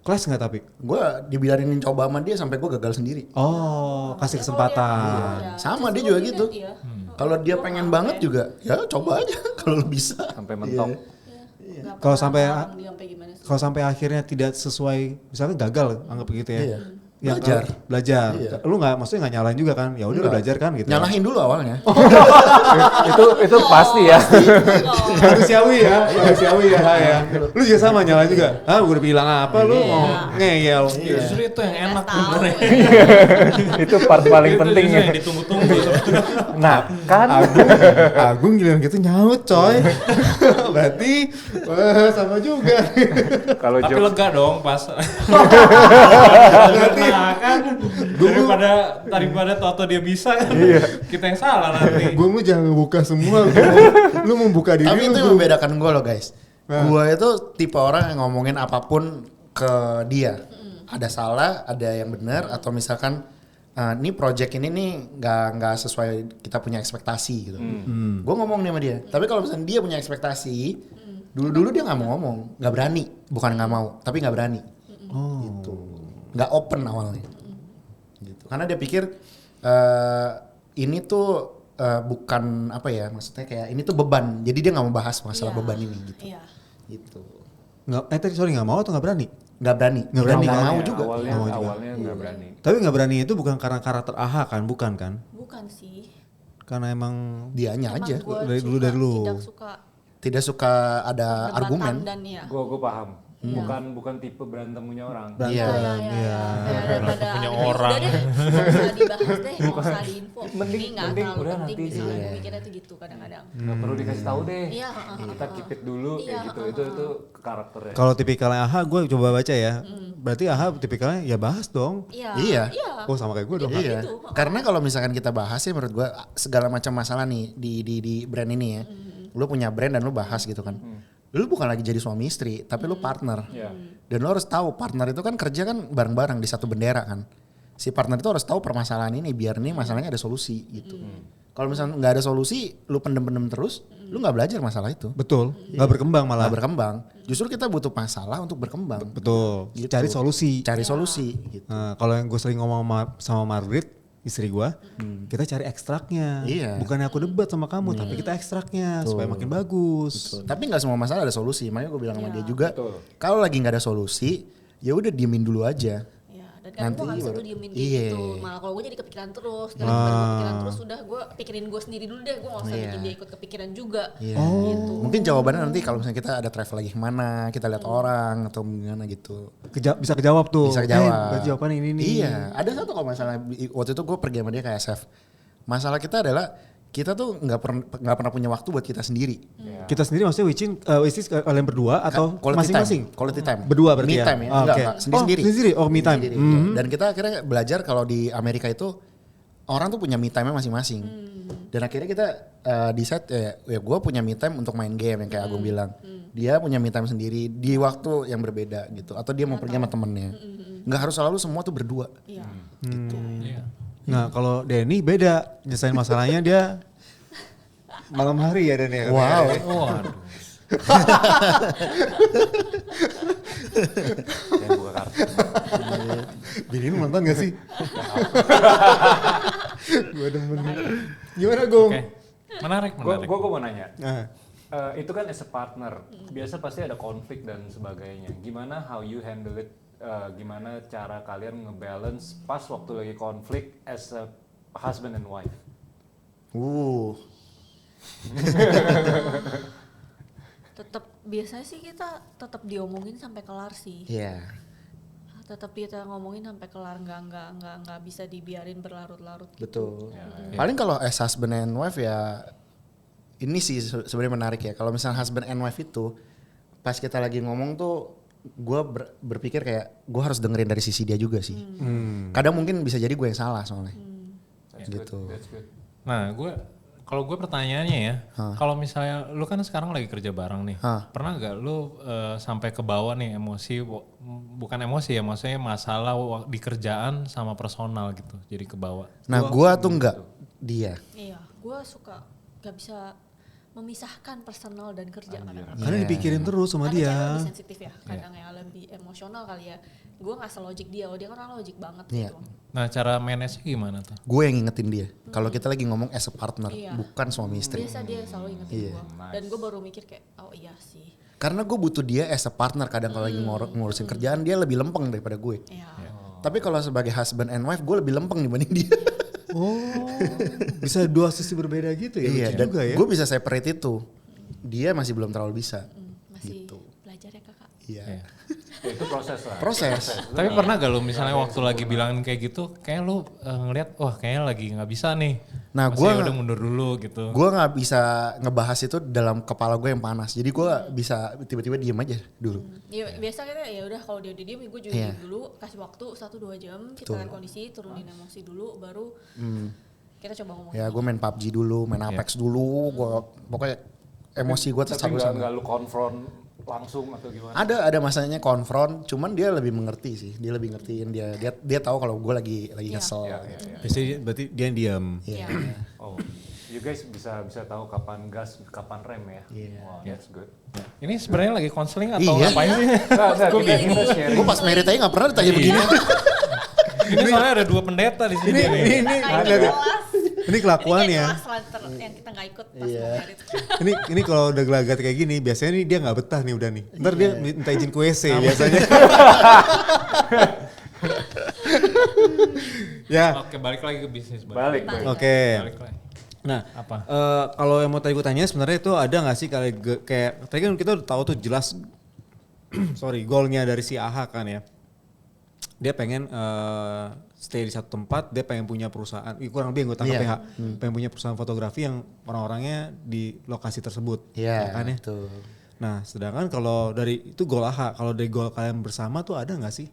C: Kelas nggak tapi?
A: Gue dibilangin coba sama dia sampai gue gagal sendiri.
C: Oh, kasih
E: Ya,
C: kesempatan.
E: Iya.
A: Sama
E: Terus
A: dia
E: gua
A: juga
E: juga,
A: gitu.
E: iya.
A: Kalau dia pengen banget juga, ya coba aja kalau lu bisa.
D: Sampai mentok.
E: Iya. Nggak
C: Kalau
E: pernah
C: sampai-
E: larang dia sampai gimana sih.
C: Kalau sampai akhirnya tidak sesuai, misalnya gagal, anggap begitu ya.
A: Iya.
C: Yang
A: Belajar.
C: belajar.
A: Iya.
C: Lu nggak, maksudnya nggak nyalain juga kan? Ya udah lu
A: Enggak.
C: belajar kan gitu.
A: Nyalahin dulu awalnya.
D: itu pasti ya.
C: Manusiawi ya, manusiawi ya. Lu juga sama nyalain juga. Ah, gue udah bilang apa lu mau ngeyel.
B: Justru itu yang enak
E: Tahu,
B: sebenarnya.
D: Itu part paling
B: Itu
D: penting
B: justru
D: ya.
B: yang ditunggu-tunggu sebenarnya.
D: Nah, kan
C: Agung giliran gitu nyaut coy. Berarti sama juga.
D: kalau
B: Tapi
D: jokes
B: lega dong pas. Nah kan daripada Toto dia bisa kan. Kita yang salah nanti.
C: Gue mau jangan ngebuka semua. Lu mau buka diri
A: Tapi
C: lu.
A: itu yang membedakan gue loh guys.
C: Nah.
A: Gue itu tipe orang yang ngomongin apapun ke dia. Ada salah, ada yang benar, atau misalkan ini project ini nih nggak sesuai kita punya ekspektasi gitu. Gue ngomong nih sama dia. Tapi kalau misalnya dia punya ekspektasi, dulu dia nggak mau ngomong, nggak berani. Bukan nggak mau, tapi nggak berani. Gitu. Nggak open awalnya. Gitu. Karena dia pikir ini tuh bukan apa ya, maksudnya kayak ini tuh beban. Jadi dia nggak mau bahas masalah
E: Iya.
A: beban ini gitu.
E: Iya.
A: Gitu.
C: Nggak mau atau nggak berani?
A: Nggak berani.
C: Nggak berani
A: Nggak
C: kan?
A: mau
D: Ya,
A: juga.
D: Awalnya nggak berani.
C: Tapi nggak berani itu bukan karena karakter AHA kan, bukan kan?
E: Bukan sih.
C: Karena emang
A: Dianya
E: Emang
A: aja.
E: gua
C: Dari dulu,
E: suka-
C: dari dulu.
E: Tidak suka
A: Tidak suka ada
E: perdebatan
A: argumen.
E: dan ya.
D: Gue paham.
E: Iya.
D: Bukan tipe berantemnya orang.
A: Iya.
E: Iya. Daripada
B: Punya
E: udah
B: orang.
E: deh, nggak usah dibahas deh, nggak usah diinfo.
D: Mending-
E: Ini nggak
D: mending
E: terlalu
D: udah
E: penting
D: nanti.
E: misalnya.
A: Iya.
E: Gue mikirnya tuh gitu kadang-kadang.
D: Nggak perlu dikasih tahu deh.
E: Iya,
D: Kita keep it dulu
E: Iya,
D: kayak gitu. Itu karakternya.
C: kalau tipikalnya AHA gue coba baca ya. Berarti AHA tipikalnya ya bahas dong.
E: Iya.
A: Iya.
C: Oh sama kayak gue dong.
A: Iya.
E: gitu.
A: Karena kalau misalkan kita bahas ya menurut gua segala macam masalah nih di brand ini ya. Lu punya brand dan lu bahas gitu kan. Lu bukan lagi jadi suami istri, tapi lu partner.
D: Iya.
A: Dan lu harus tahu partner itu kan kerja kan bareng-bareng di satu bendera kan. Si partner itu harus tahu permasalahan ini biar nih masalahnya ada solusi gitu. Kalau misalnya nggak ada solusi, lu pendem-pendem terus, lu nggak belajar masalah itu.
C: Betul. Nggak berkembang malah.
A: Nggak berkembang. Justru kita butuh masalah untuk berkembang.
C: Betul.
A: Gitu.
C: Cari solusi.
A: Cari solusi gitu.
C: Nah, kalau yang gue sering ngomong sama Margaret, istri gue, kita cari ekstraknya.
A: Iya.
C: Bukannya aku debat sama kamu, tapi kita ekstraknya supaya makin bagus.
A: Tapi nggak semua masalah ada solusi. Makanya gue bilang sama
E: Iya.
A: dia juga, kalau lagi nggak ada solusi, ya udah diemin dulu aja.
E: Iya, dan kadang gue gak bisa
A: baru-
E: tuh diemin
A: Iya.
E: kayak gitu. Malah kalau gue jadi kepikiran terus, daripada gue kepikiran terus udah gue pikirin gue sendiri dulu deh, gue gak usah
A: Iya.
E: bikin dia ikut kepikiran juga.
A: Iya.
E: Gitu.
A: Mungkin jawabannya nanti kalau misalnya kita ada travel lagi kemana, kita lihat orang atau gimana gitu.
C: Bisa kejawab tuh.
A: Bisa kejawab.
C: Berarti jawabannya ini nih.
A: Iya, ada satu kalau masalah waktu itu gue pergi sama dia ke SF. Masalah kita adalah kita tuh nggak pernah punya waktu buat kita sendiri.
C: Kita sendiri maksudnya which is kalian berdua atau
A: Quality
C: masing-masing?
A: time. Quality time.
C: Berdua berarti
A: me
C: ya?
A: time ya.
C: Ah,
A: Enggak,
C: oke.
A: enggak. Sendiri-sendiri.
C: Oh, sendiri. Oh, me time.
A: Sendiri,
C: Mhm.
A: iya. Dan kita akhirnya belajar kalau di Amerika itu orang tuh punya me time-nya masing-masing. Dan akhirnya kita decide ya gue punya me time untuk main game yang kayak Agung bilang. Dia punya me time sendiri di waktu yang berbeda gitu. Atau dia mau pergi sama temennya. Nggak harus selalu semua tuh berdua.
E: Iya.
B: Iya.
C: Nah, kalau Denny beda. Nyelesain masalahnya dia malam hari ya Denny.
A: Wow.
B: Waduh.
D: Jangan buka kartu.
C: Bini lu nonton gak sih? Gue demen. Gimana Gung?
B: Oke. Menarik.
D: Gue mau nanya.
C: Nah,
D: Itu kan as a partner, biasa pasti ada konflik dan sebagainya. Gimana how you handle it? Gimana cara kalian ngebalance pas waktu lagi konflik as a husband and wife?
E: Tetap biasanya sih kita tetap diomongin sampai kelar sih.
A: Iya.
E: Tetap kita ngomongin sampai kelar, nggak bisa dibiarin berlarut-larut.
A: Betul.
D: Ya.
A: Paling kalau as husband and wife ya ini sih sebenarnya menarik ya. Kalau misalnya husband and wife itu pas kita lagi ngomong tuh gue berpikir kayak gue harus dengerin dari sisi dia juga sih. Kadang mungkin bisa jadi gue yang salah soalnya.
D: That's
A: Gitu.
D: good, that's good.
B: Nah, kalau gue pertanyaannya ya, kalau misalnya lu kan sekarang lagi kerja bareng nih, pernah nggak lu sampai ke bawah nih emosi, bukan emosi ya, maksudnya masalah di kerjaan sama personal gitu, jadi ke bawah.
A: Nah gue tuh enggak, dia.
E: Iya, gue suka nggak bisa memisahkan personal dan kerja kadang-kadang.
C: karena dipikirin terus sama
E: Karena
C: dia.
E: cewek lebih sensitif ya, kadang ya lebih emosional kali ya. Gue nggak selogik dia, dia kan orang logik banget
A: Iya.
E: gitu.
B: Nah, cara manage gimana tuh?
A: Gue yang ngingetin dia. Kalau kita lagi ngomong as a partner,
E: Iya.
A: bukan suami istri.
E: Biasa dia selalu ingetin
A: Iya.
E: gue, dan gue baru mikir kayak, oh iya sih.
A: Karena gue butuh dia as a partner. Kadang kalau lagi ngurusin kerjaan dia lebih lempeng daripada gue.
E: Iya.
A: Tapi kalau sebagai husband and wife gue lebih lempeng dibanding dia.
C: Oh, bisa dua sisi berbeda gitu ya?
A: Iya,
C: lucu
A: dan
C: juga ya.
A: gue bisa separate itu. Dia masih belum terlalu bisa.
E: Masih
A: Gitu.
E: belajar ya kakak.
A: Iya.
B: Iya.
D: Ya, itu proses lah.
A: Proses.
B: Tapi pernah gak lu misalnya waktu lagi bilangin kayak gitu, kayak lu ngeliat, wah kayaknya lagi nggak bisa nih.
A: Nah,
B: Maksudnya
A: gua
B: udah mundur dulu gitu.
A: Gue nggak bisa ngebahas itu dalam kepala gue yang panas. Jadi gue bisa tiba-tiba diem aja dulu.
E: Ya biasa kita ya udah kalau dia udah diem, gue juga
A: Iya.
E: diem dulu, kasih waktu 1-2 jam, kita
A: Betul.
E: lihat kondisi, turunin emosi dulu, baru kita coba ngomong.
A: Ya gue main PUBG dulu, main Apex dulu. Gue pokoknya emosi gue
D: Tapi
A: tercampur
D: nggak
A: sana.
D: lu konfront langsung atau gimana?
A: Ada masanya konfront, cuman dia lebih mengerti sih. Dia lebih ngertiin, dia tahu kalau gue lagi
E: Iya.
A: kesel.
D: Ya, ya, ya.
C: Biasanya berarti dia yang diam.
A: Iya.
E: Iya.
D: Oh, you guys bisa tahu kapan gas, kapan rem ya?
A: Iya.
D: Wow, that's good.
B: Ini sebenarnya lagi konseling atau
A: Iya.
B: ngapain sih?
D: Nggak, kita sharing.
A: Gue pas merit aja gak pernah ditanya begini.
B: Ini soalnya ada 2 pendeta di sini.
C: Ini kelakuan
E: Ini
C: ya.
E: kayak kelas yang kita nggak ikut pas mau merit.
C: Ini kalau udah gelagat kayak gini, biasanya nih dia nggak betah nih udah nih. Ntar dia minta izin ke WC biasanya. Ya.
B: Oke, balik lagi ke bisnis.
D: Balik.
C: Oke.
B: Balik lagi.
C: Nah,
B: Apa?
C: kalau yang mau tadi gue tanya sebenarnya itu ada nggak sih kayak tadi kan kita udah tahu tuh jelas goalnya dari si AHA kan ya. Dia pengen stay di satu tempat, dia pengen punya perusahaan, kurang lebih yang gue tangkap PH, pengen punya perusahaan fotografi yang orang-orangnya di lokasi tersebut, ya kan ya.
A: Betul.
C: Nah, sedangkan kalau dari itu goal AHA, kalau dari goal kalian bersama tuh ada nggak sih?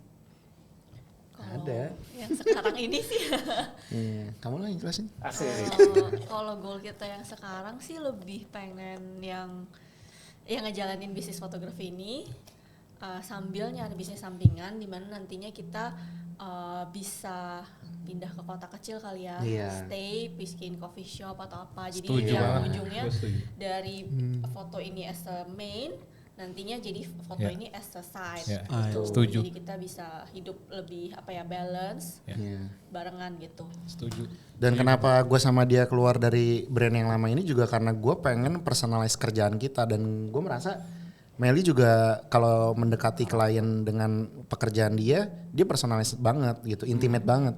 A: Ada.
E: Yang sekarang ini sih.
A: Iya, kamu lah yang jelasin.
D: Asik.
E: Kalau goal kita yang sekarang sih lebih pengen yang ngejalanin bisnis fotografi ini sambil nyari bisnis sampingan di mana nantinya kita bisa pindah ke kota kecil kali ya, stay bikin coffee shop atau apa. Jadi
B: Setuju
E: yang
B: banget.
E: ujungnya
B: Gue setuju.
E: dari foto ini as a main, nantinya jadi foto ini as a side.
B: Ya,
E: gitu.
B: setuju.
E: Jadi kita bisa hidup lebih balance
A: Iya.
E: barengan gitu.
B: Setuju.
A: Dan kenapa gue sama dia keluar dari brand yang lama ini juga karena gue pengen personalize kerjaan kita dan gue merasa Meli juga kalau mendekati klien dengan pekerjaan dia personalize banget gitu, intimate banget.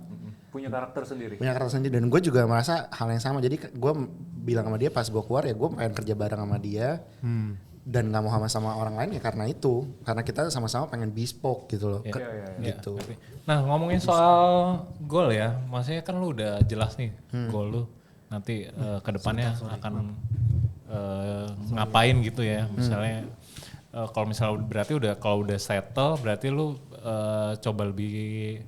D: Punya karakter sendiri.
A: Punya karakter sendiri dan gue juga merasa hal yang sama. Jadi gue bilang sama dia pas gue keluar ya gue pengen kerja bareng sama dia. Dan gak mau sama orang lain ya karena itu. Karena kita sama-sama pengen bespoke gitu loh. Gitu.
B: Nah, ngomongin soal goal ya, maksudnya kan lu udah jelas nih goal lu nanti ke depannya akan ngapain gitu ya. Misalnya kalau misalnya berarti kalau udah settle berarti lu coba lebih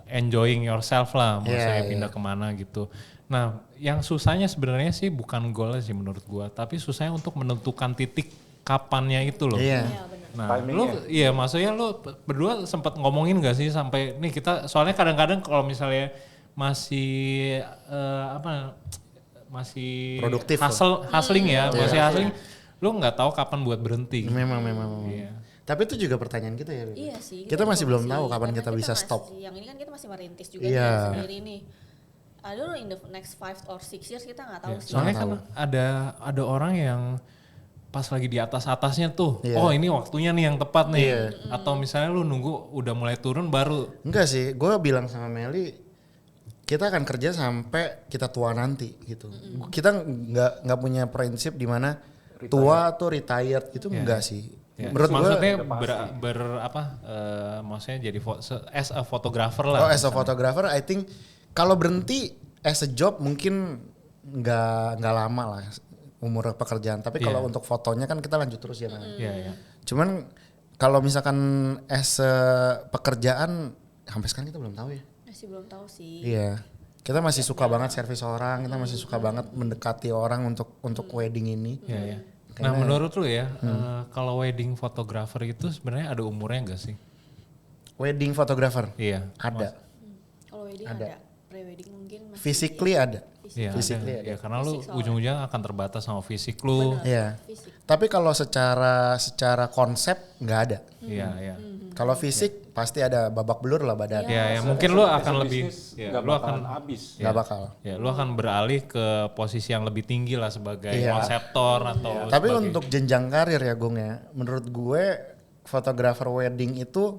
B: enjoying yourself lah, maksudnya pindah kemana gitu. Nah, yang susahnya sebenarnya sih bukan goalnya sih menurut gua, tapi susahnya untuk menentukan titik kapannya itu loh.
A: Iya.
E: Ya benar.
B: Nah,
D: Timingnya.
B: iya maksudnya lu berdua sempat ngomongin gak sih sampai nih kita soalnya kadang-kadang kalau misalnya masih masih
A: Produktif.
B: hustling ya, masih hustling, lu nggak tahu kapan buat berhenti.
A: Memang.
B: Iya.
A: Tapi itu juga pertanyaan kita ya.
E: Iya sih.
A: Kita masih belum
E: masih-
A: tahu kapan
E: karena
A: kita bisa stop.
E: Yang ini kan kita masih merintis juga
A: Iya.
E: nih sendiri nih. I don't know in the next 5 or 6 years kita nggak tahu sih.
B: Soalnya kan ada orang yang pas lagi di atas-atasnya tuh,
A: Iya.
B: oh ini waktunya nih yang tepat nih.
A: Iya.
B: Atau misalnya lu nunggu udah mulai turun baru.
A: Enggak sih, gue bilang sama Meli kita akan kerja sampai kita tua nanti gitu. Kita nggak punya prinsip di mana tua atau retired itu enggak sih.
B: Ya,
A: Menurut gue,
B: maksudnya maksudnya jadi as a photographer lah.
A: as a photographer, I think kalau berhenti as a job mungkin nggak lama lah umur pekerjaan. Tapi kalau untuk fotonya kan kita lanjut terus ya.
B: Iya.
A: Cuman kalau misalkan as a pekerjaan sampai sekarang kita belum tahu ya.
E: Masih belum tahu sih.
A: Iya. Kita masih suka banget servis orang, kita masih suka banget mendekati orang untuk wedding ini.
B: Iya. Nah, menurut lu ya, kalau wedding photographer itu sebenarnya ada umurnya enggak sih?
A: Wedding photographer
B: Iya.
A: ada.
E: Kalau wedding ada. Pre-wedding mungkin masih.
A: Physically ada.
B: Iya,
A: Physically
B: ada. Ya, karena lu
E: Fisik soalnya.
B: ujung-ujungnya akan terbatas sama fisik lu.
A: Iya.
E: Fisik.
A: Tapi kalau secara konsep nggak ada.
B: Iya.
A: Kalau fisik pasti ada babak belur lah badan.
B: Ya, mungkin lu akan lebih
D: nggak
B: lu akan
D: bakalan habis.
A: Nggak bakal.
B: ya, lu akan beralih ke posisi yang lebih tinggi lah sebagai
A: Iya.
B: konseptor atau
A: Tapi
B: sebagai-
A: untuk jenjang karir ya Gong ya, menurut gue fotografer wedding itu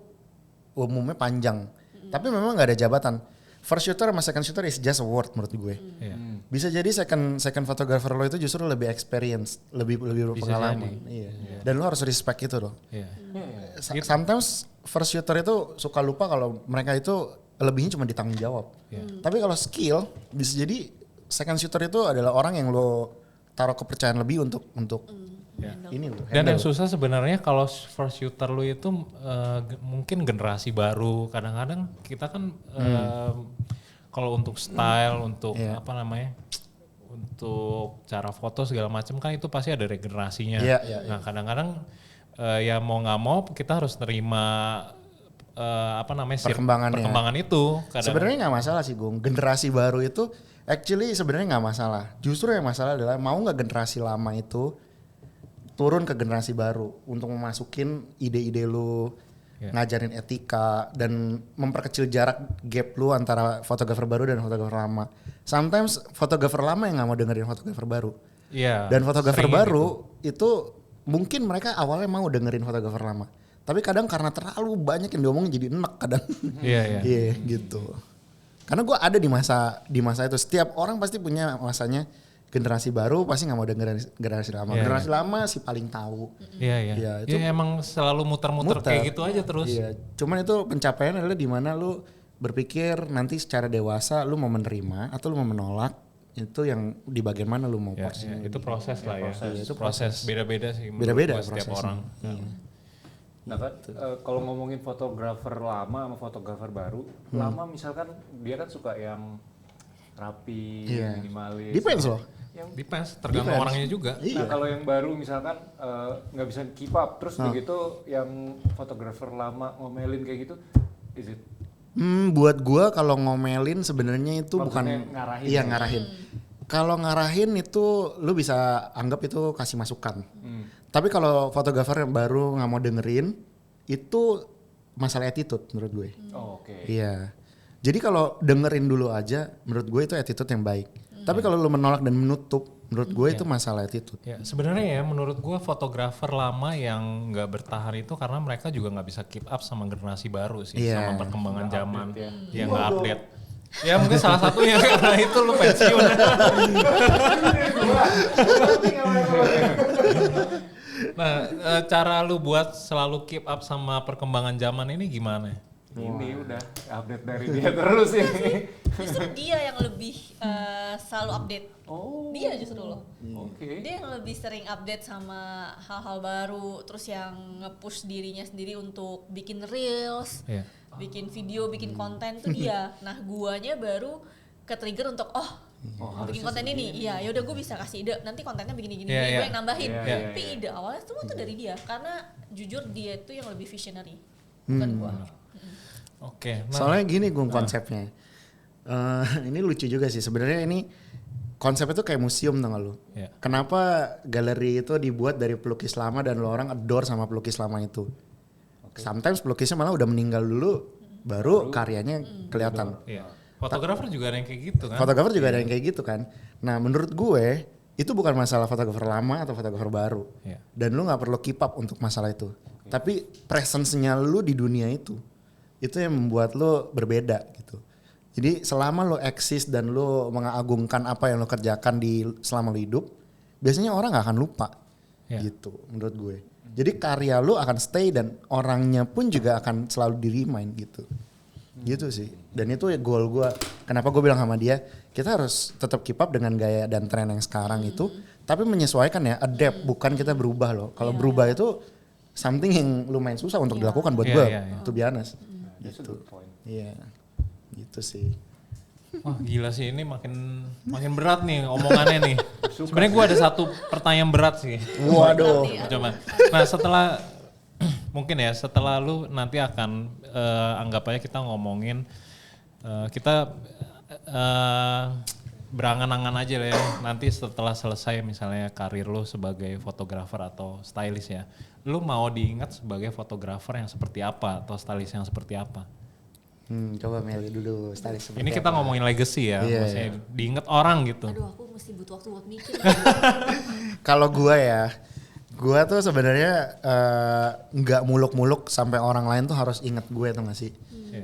A: umumnya panjang. Tapi memang nggak ada jabatan. First shooter sama second shooter is just a word menurut gue.
B: Iya.
A: Bisa jadi second photographer lo itu justru lebih experience, lebih berpengalaman. Iya. Dan lo harus respect itu loh.
B: Iya.
A: Sometimes first shooter itu suka lupa kalau mereka itu lebihnya cuma ditanggung jawab. Tapi kalau skill bisa jadi second shooter itu adalah orang yang lo taruh kepercayaan lebih untuk ini loh.
B: Dan yang susah sebenarnya kalau first shooter lu itu mungkin generasi baru. Kadang-kadang kita kan kalau untuk style, untuk apa namanya, untuk cara foto segala macam kan itu pasti ada regenerasinya.
A: Iya.
B: Nah kadang-kadang ya mau nggak mau kita harus terima perkembangan itu.
A: Sebenarnya nggak masalah sih Gung. Generasi baru itu actually sebenarnya nggak masalah. Justru yang masalah adalah mau nggak generasi lama itu turun ke generasi baru untuk memasukin ide-ide lu, ngajarin etika dan memperkecil jarak gap lu antara fotografer baru dan fotografer lama. Sometimes fotografer lama yang nggak mau dengerin fotografer baru.
B: Iya.
A: Dan fotografer
B: sering
A: baru itu mungkin mereka awalnya mau dengerin fotografer lama. Tapi kadang karena terlalu banyak yang diomongin jadi enek kadang.
B: Iya.
A: Iya gitu. Karena gue ada di masa itu. Setiap orang pasti punya masanya. Generasi baru pasti nggak mau dengerin generasi lama.
B: Iya,
A: Generasi lama sih paling tahu.
B: Iya.
A: Iya,
B: Ya, emang selalu muter-muter kayak gitu aja terus.
A: Iya. Cuman itu pencapaian adalah di mana lu berpikir nanti secara dewasa lu mau menerima atau lu mau menolak. Itu yang di bagian mana lu mau
B: Ya,
A: porsinya.
B: itu proses lah ya.
A: Itu
B: proses beda-beda sih. menurut
A: Beda-beda
B: gua setiap
A: prosesnya.
B: orang.
D: Nah kan kalau ngomongin fotografer lama sama fotografer baru, lama misalkan dia kan suka yang rapi,
A: Iya.
D: minimalis.
A: Depends loh.
B: Depends, tergantung orangnya juga.
D: Nah kalau yang baru misalkan nggak bisa keep up, terus begitu yang fotografer lama ngomelin kayak gitu, is it?
A: Buat gua kalau ngomelin sebenarnya itu
D: Maksudnya
A: bukan
D: ngarahin
A: Iya
D: ya?
A: ngarahin. Kalau ngarahin itu lu bisa anggap itu kasih masukan. Tapi kalau fotografer yang baru nggak mau dengerin itu masalah attitude menurut gue.
D: Oh, oke.
A: Iya. Jadi kalau dengerin dulu aja menurut gue itu attitude yang baik. Tapi kalau lu menolak dan menutup menurut gue itu masalah attitude.
B: Ya, sebenarnya ya menurut gua fotografer lama yang nggak bertahan itu karena mereka juga nggak bisa keep up sama generasi baru sih,
A: Iya.
B: sama perkembangan zaman yang nggak update. Ya mungkin salah satunya karena itu lu pensiun. Nah, cara lu buat selalu keep up sama perkembangan zaman ini gimana?
D: Ini udah update dari dia terus ini.
E: Justru dia yang lebih selalu update.
D: Oh.
E: Dia justru loh.
D: Oke.
E: Dia yang lebih sering update sama hal-hal baru, terus yang nge-push dirinya sendiri untuk bikin reels,
B: Iya.
E: bikin video, bikin konten tuh dia. Nah, guanya baru ke-trigger untuk bikin konten ini. Iya, ya udah gue bisa kasih ide. Nanti kontennya begini-gini,
B: Iya,
E: gue
B: iya.
E: yang nambahin.
D: Iya,
E: Tapi ide awalnya semua tuh dari dia karena jujur dia tuh yang lebih visionary. Bukan gua.
B: Oke. Nah,
A: Soalnya gini gue konsepnya. Ini lucu juga sih sebenarnya ini konsepnya tuh kayak museum tau gak lu?
B: Iya.
A: Kenapa galeri itu dibuat dari pelukis lama dan lo orang adore sama pelukis lama itu? Sometimes pelukisnya malah udah meninggal dulu, baru karyanya kelihatan.
B: iya. Fotografer juga ada yang kayak gitu kan?
A: Fotografer juga ada yang kayak gitu kan. Nah menurut gue itu bukan masalah fotografer lama atau fotografer baru.
B: Iya.
A: Dan lu gak perlu keep up untuk masalah itu. Tapi presence-nya lu di dunia itu yang membuat lu berbeda gitu. Jadi selama lu eksis dan lu mengagungkan apa yang lu kerjakan selama lu hidup, biasanya orang gak akan lupa.
B: Iya.
A: Gitu menurut gue. Jadi karya lu akan stay dan orangnya pun juga akan selalu di-remind gitu. Gitu sih. Dan itu ya goal gue. Kenapa gue bilang sama dia, kita harus tetap keep up dengan gaya dan tren yang sekarang itu, tapi menyesuaikan ya, adapt, bukan kita berubah loh. Kalau berubah itu something yang lumayan susah untuk dilakukan buat
B: Iya,
A: gue,
B: iya, iya.
A: to be honest.
D: That's a good point.
A: Iya, gitu sih.
B: Wah gila sih ini makin berat nih omongannya nih. Sebenarnya gue ada satu pertanyaan berat sih.
A: Waduh.
B: Coba. Nah setelah mungkin ya setelah lu nanti akan anggap aja kita ngomongin kita berangan-angan aja lah ya. Nanti setelah selesai misalnya karir lu sebagai fotografer atau stylist ya. Lu mau diingat sebagai fotografer yang seperti apa atau stylist yang seperti apa?
A: Coba Meli dulu stylist seperti
B: Ini kita
A: apa.
B: ngomongin legacy ya,
A: Iya,
B: maksudnya diingat orang gitu.
E: Aduh, aku mesti butuh waktu buat mikir.
A: Kalau gue tuh sebenarnya nggak muluk-muluk sampai orang lain tuh harus inget gue tuh gak sih.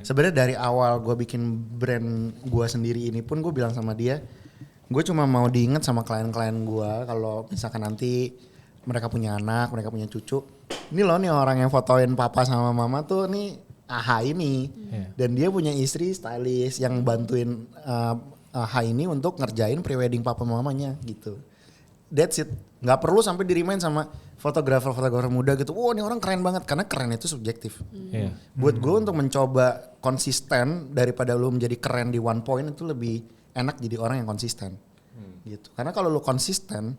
A: Sebenarnya dari awal gue bikin brand gue sendiri ini pun gue bilang sama dia, gue cuma mau diinget sama klien-klien gue kalau misalkan nanti mereka punya anak, mereka punya cucu. Ini loh nih orang yang fotoin papa sama mama tuh nih AHA ini. Dan dia punya istri stylist yang bantuin AHA ini untuk ngerjain prewedding papa mamanya gitu. That's it. Nggak perlu sampai di-remind sama fotografer muda gitu. Wah ini orang keren banget. Karena keren itu subjektif.
B: Iya.
A: Buat gue untuk mencoba konsisten daripada lu menjadi keren di one point itu lebih enak jadi orang yang konsisten. Gitu. Karena kalau lu konsisten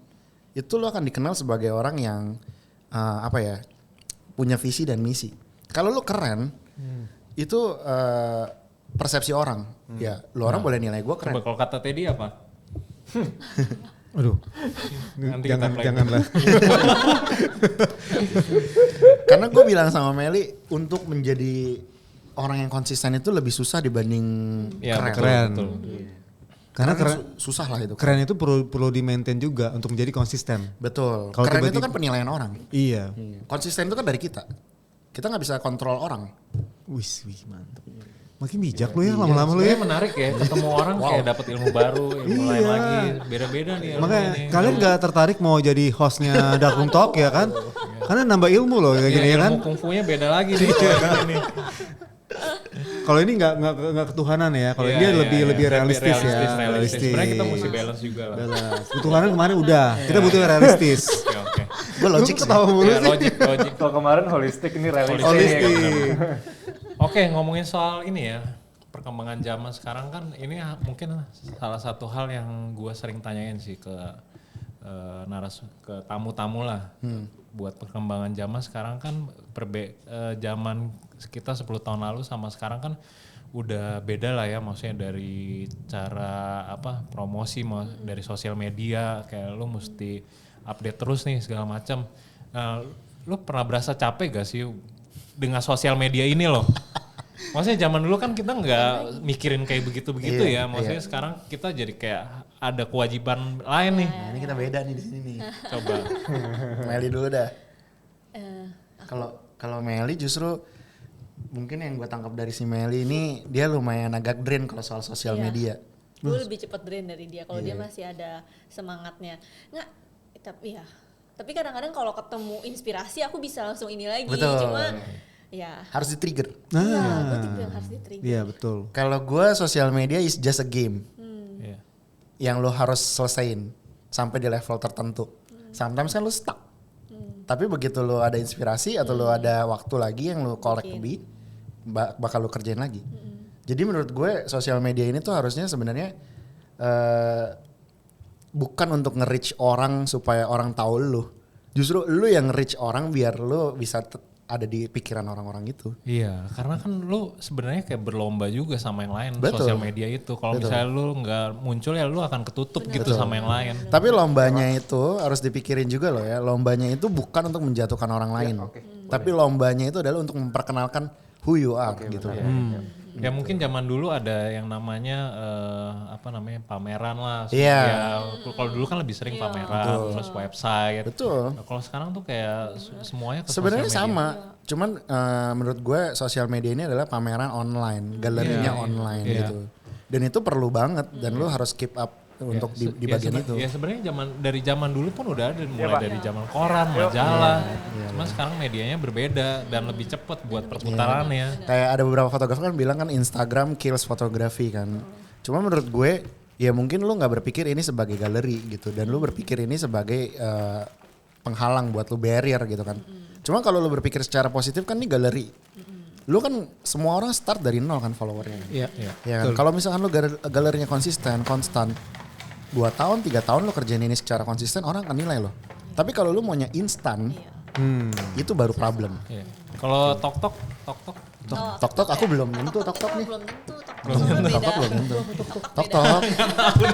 A: itu lu akan dikenal sebagai orang yang punya visi dan misi. Kalau lu keren itu persepsi orang. Ya, lu orang boleh nilai gue keren.
B: Coba kalau kata Teddy apa?
C: Aduh.
B: Nanti
C: jangan
B: kita play.
C: janganlah.
A: Karena gue bilang sama Meli untuk menjadi orang yang konsisten itu lebih susah dibanding
B: Ya,
A: keren.
B: betul,
C: Keren.
B: betul.
C: Karena keren,
A: susah lah itu.
C: keren itu perlu di maintain juga untuk menjadi konsisten.
A: Betul.
C: Kalau
A: Keren itu
C: tiba-tiba-
A: kan penilaian orang.
C: Iya.
A: Konsisten itu kan dari kita. Kita nggak bisa kontrol orang.
C: Wih mantap. Makin bijak lu ya lama-lama lu ya.
B: Sebenarnya menarik ya, ketemu orang kayak dapat ilmu baru, ilmu lain
C: Iya.
B: lagi, beda-beda nih. ilmu
C: Makanya
B: ini.
C: kalian gak tertarik mau jadi hostnya Dark Room Talk ya kan? Karena nambah ilmu loh kayak gini ya kan?
B: Ilmu kungfunya beda lagi nih. ini.
C: Kalau ini nggak ketuhanan ya. Kalau
B: Iya,
C: dia
B: iya,
C: lebih
B: iya.
C: realistis ya.
B: Realistis. Sebenarnya kita mesti balance juga lah.
C: Balance. Ketuhanan kemarin udah. Kita butuh yang realistis.
B: Oke, oke.
A: Gue logik sih.
C: Ketawa mulu
B: Ya,
C: sih.
B: logik.
D: Kalau kemarin holistik, ini realistis.
C: Holistik.
B: Oke, ngomongin soal ini ya, perkembangan zaman sekarang kan ini mungkin salah satu hal yang gue sering tanyain sih ke ke tamu-tamu lah. Buat perkembangan zaman sekarang kan zaman kita 10 tahun lalu sama sekarang kan udah beda lah ya, maksudnya dari cara promosi dari sosial media, kayak lu mesti update terus nih segala macam. Nah, lu pernah berasa capek gak sih dengan sosial media ini loh? Maksudnya zaman dulu kan kita nggak mikirin kayak begitu-begitu ya. Maksudnya sekarang kita jadi kayak ada kewajiban lain nih.
A: Nah, ini kita beda nih di sini nih.
B: Coba.
A: Meli dulu dah. Kalau Meli justru mungkin yang gue tangkap dari si Meli ini dia lumayan agak drain kalau soal sosial
E: Iya.
A: media.
E: Gue lebih cepet drain dari dia kalau dia masih ada semangatnya. Nggak, tapi ya. Tapi kadang-kadang kalau ketemu inspirasi aku bisa langsung ini lagi.
A: Betul.
E: Cuma ya.
A: Harus di-trigger.
E: Iya, gue tipe yang harus di-trigger.
C: Iya betul.
A: Kalau gue sosial media is just a game
B: Iya.
A: yang lo harus selesaiin sampai di level tertentu. Sometimes kan lo stuck. Tapi begitu lo ada inspirasi atau lo ada waktu lagi yang lo collect lebih, bakal lo kerjain lagi. Jadi menurut gue sosial media ini tuh harusnya sebenarnya bukan untuk nge-reach orang supaya orang tahu lo. Justru lo yang nge-reach orang biar lo bisa ada di pikiran orang-orang itu.
B: Iya, karena kan lu sebenarnya kayak berlomba juga sama yang lain.
A: Betul.
B: Sosial media itu. Kalau misalnya lu nggak muncul ya lu akan ketutup gitu sama yang lain.
A: Tapi lombanya itu harus dipikirin juga loh ya. Lombanya itu bukan untuk menjatuhkan orang lain. Tapi lombanya itu adalah untuk memperkenalkan who you are gitu.
B: Ya mungkin zaman dulu ada yang namanya pameran lah.
A: Iya.
B: Ya, kalau dulu kan lebih sering pameran, terus website.
A: Betul.
B: Nah, kalau sekarang tuh kayak semuanya ke
A: Sebenarnya
B: sosial media.
A: sama. Cuman menurut gue sosial media ini adalah pameran online, galerinya online gitu. Dan itu perlu banget dan lu harus keep up untuk di bagian itu.
B: Ya sebenarnya dari zaman dulu pun udah ada, mulai dari zaman koran, majalah. Cuma sekarang medianya berbeda dan lebih cepat buat perputarannya.
A: Kayak ada beberapa fotografer kan bilang kan Instagram kills fotografi kan. Cuma menurut gue ya mungkin lu nggak berpikir ini sebagai galeri gitu dan lu berpikir ini sebagai penghalang buat lu barrier gitu kan. Cuma kalau lu berpikir secara positif kan ini galeri. Lu kan semua orang start dari nol kan followernya.
C: Iya.
A: Ya kan? Kalau misalkan lu galerinya konsisten, konstan 2 tahun, 3 tahun lu kerjain ini secara konsisten orang akan nilai lo. Tapi kalau lu maunya instan, itu baru problem.
B: Iya. Kalau tok
A: Tok aku belum nyentuh tok nih.
E: Belum tentu, tok-tok
A: Tok belum nyentuh.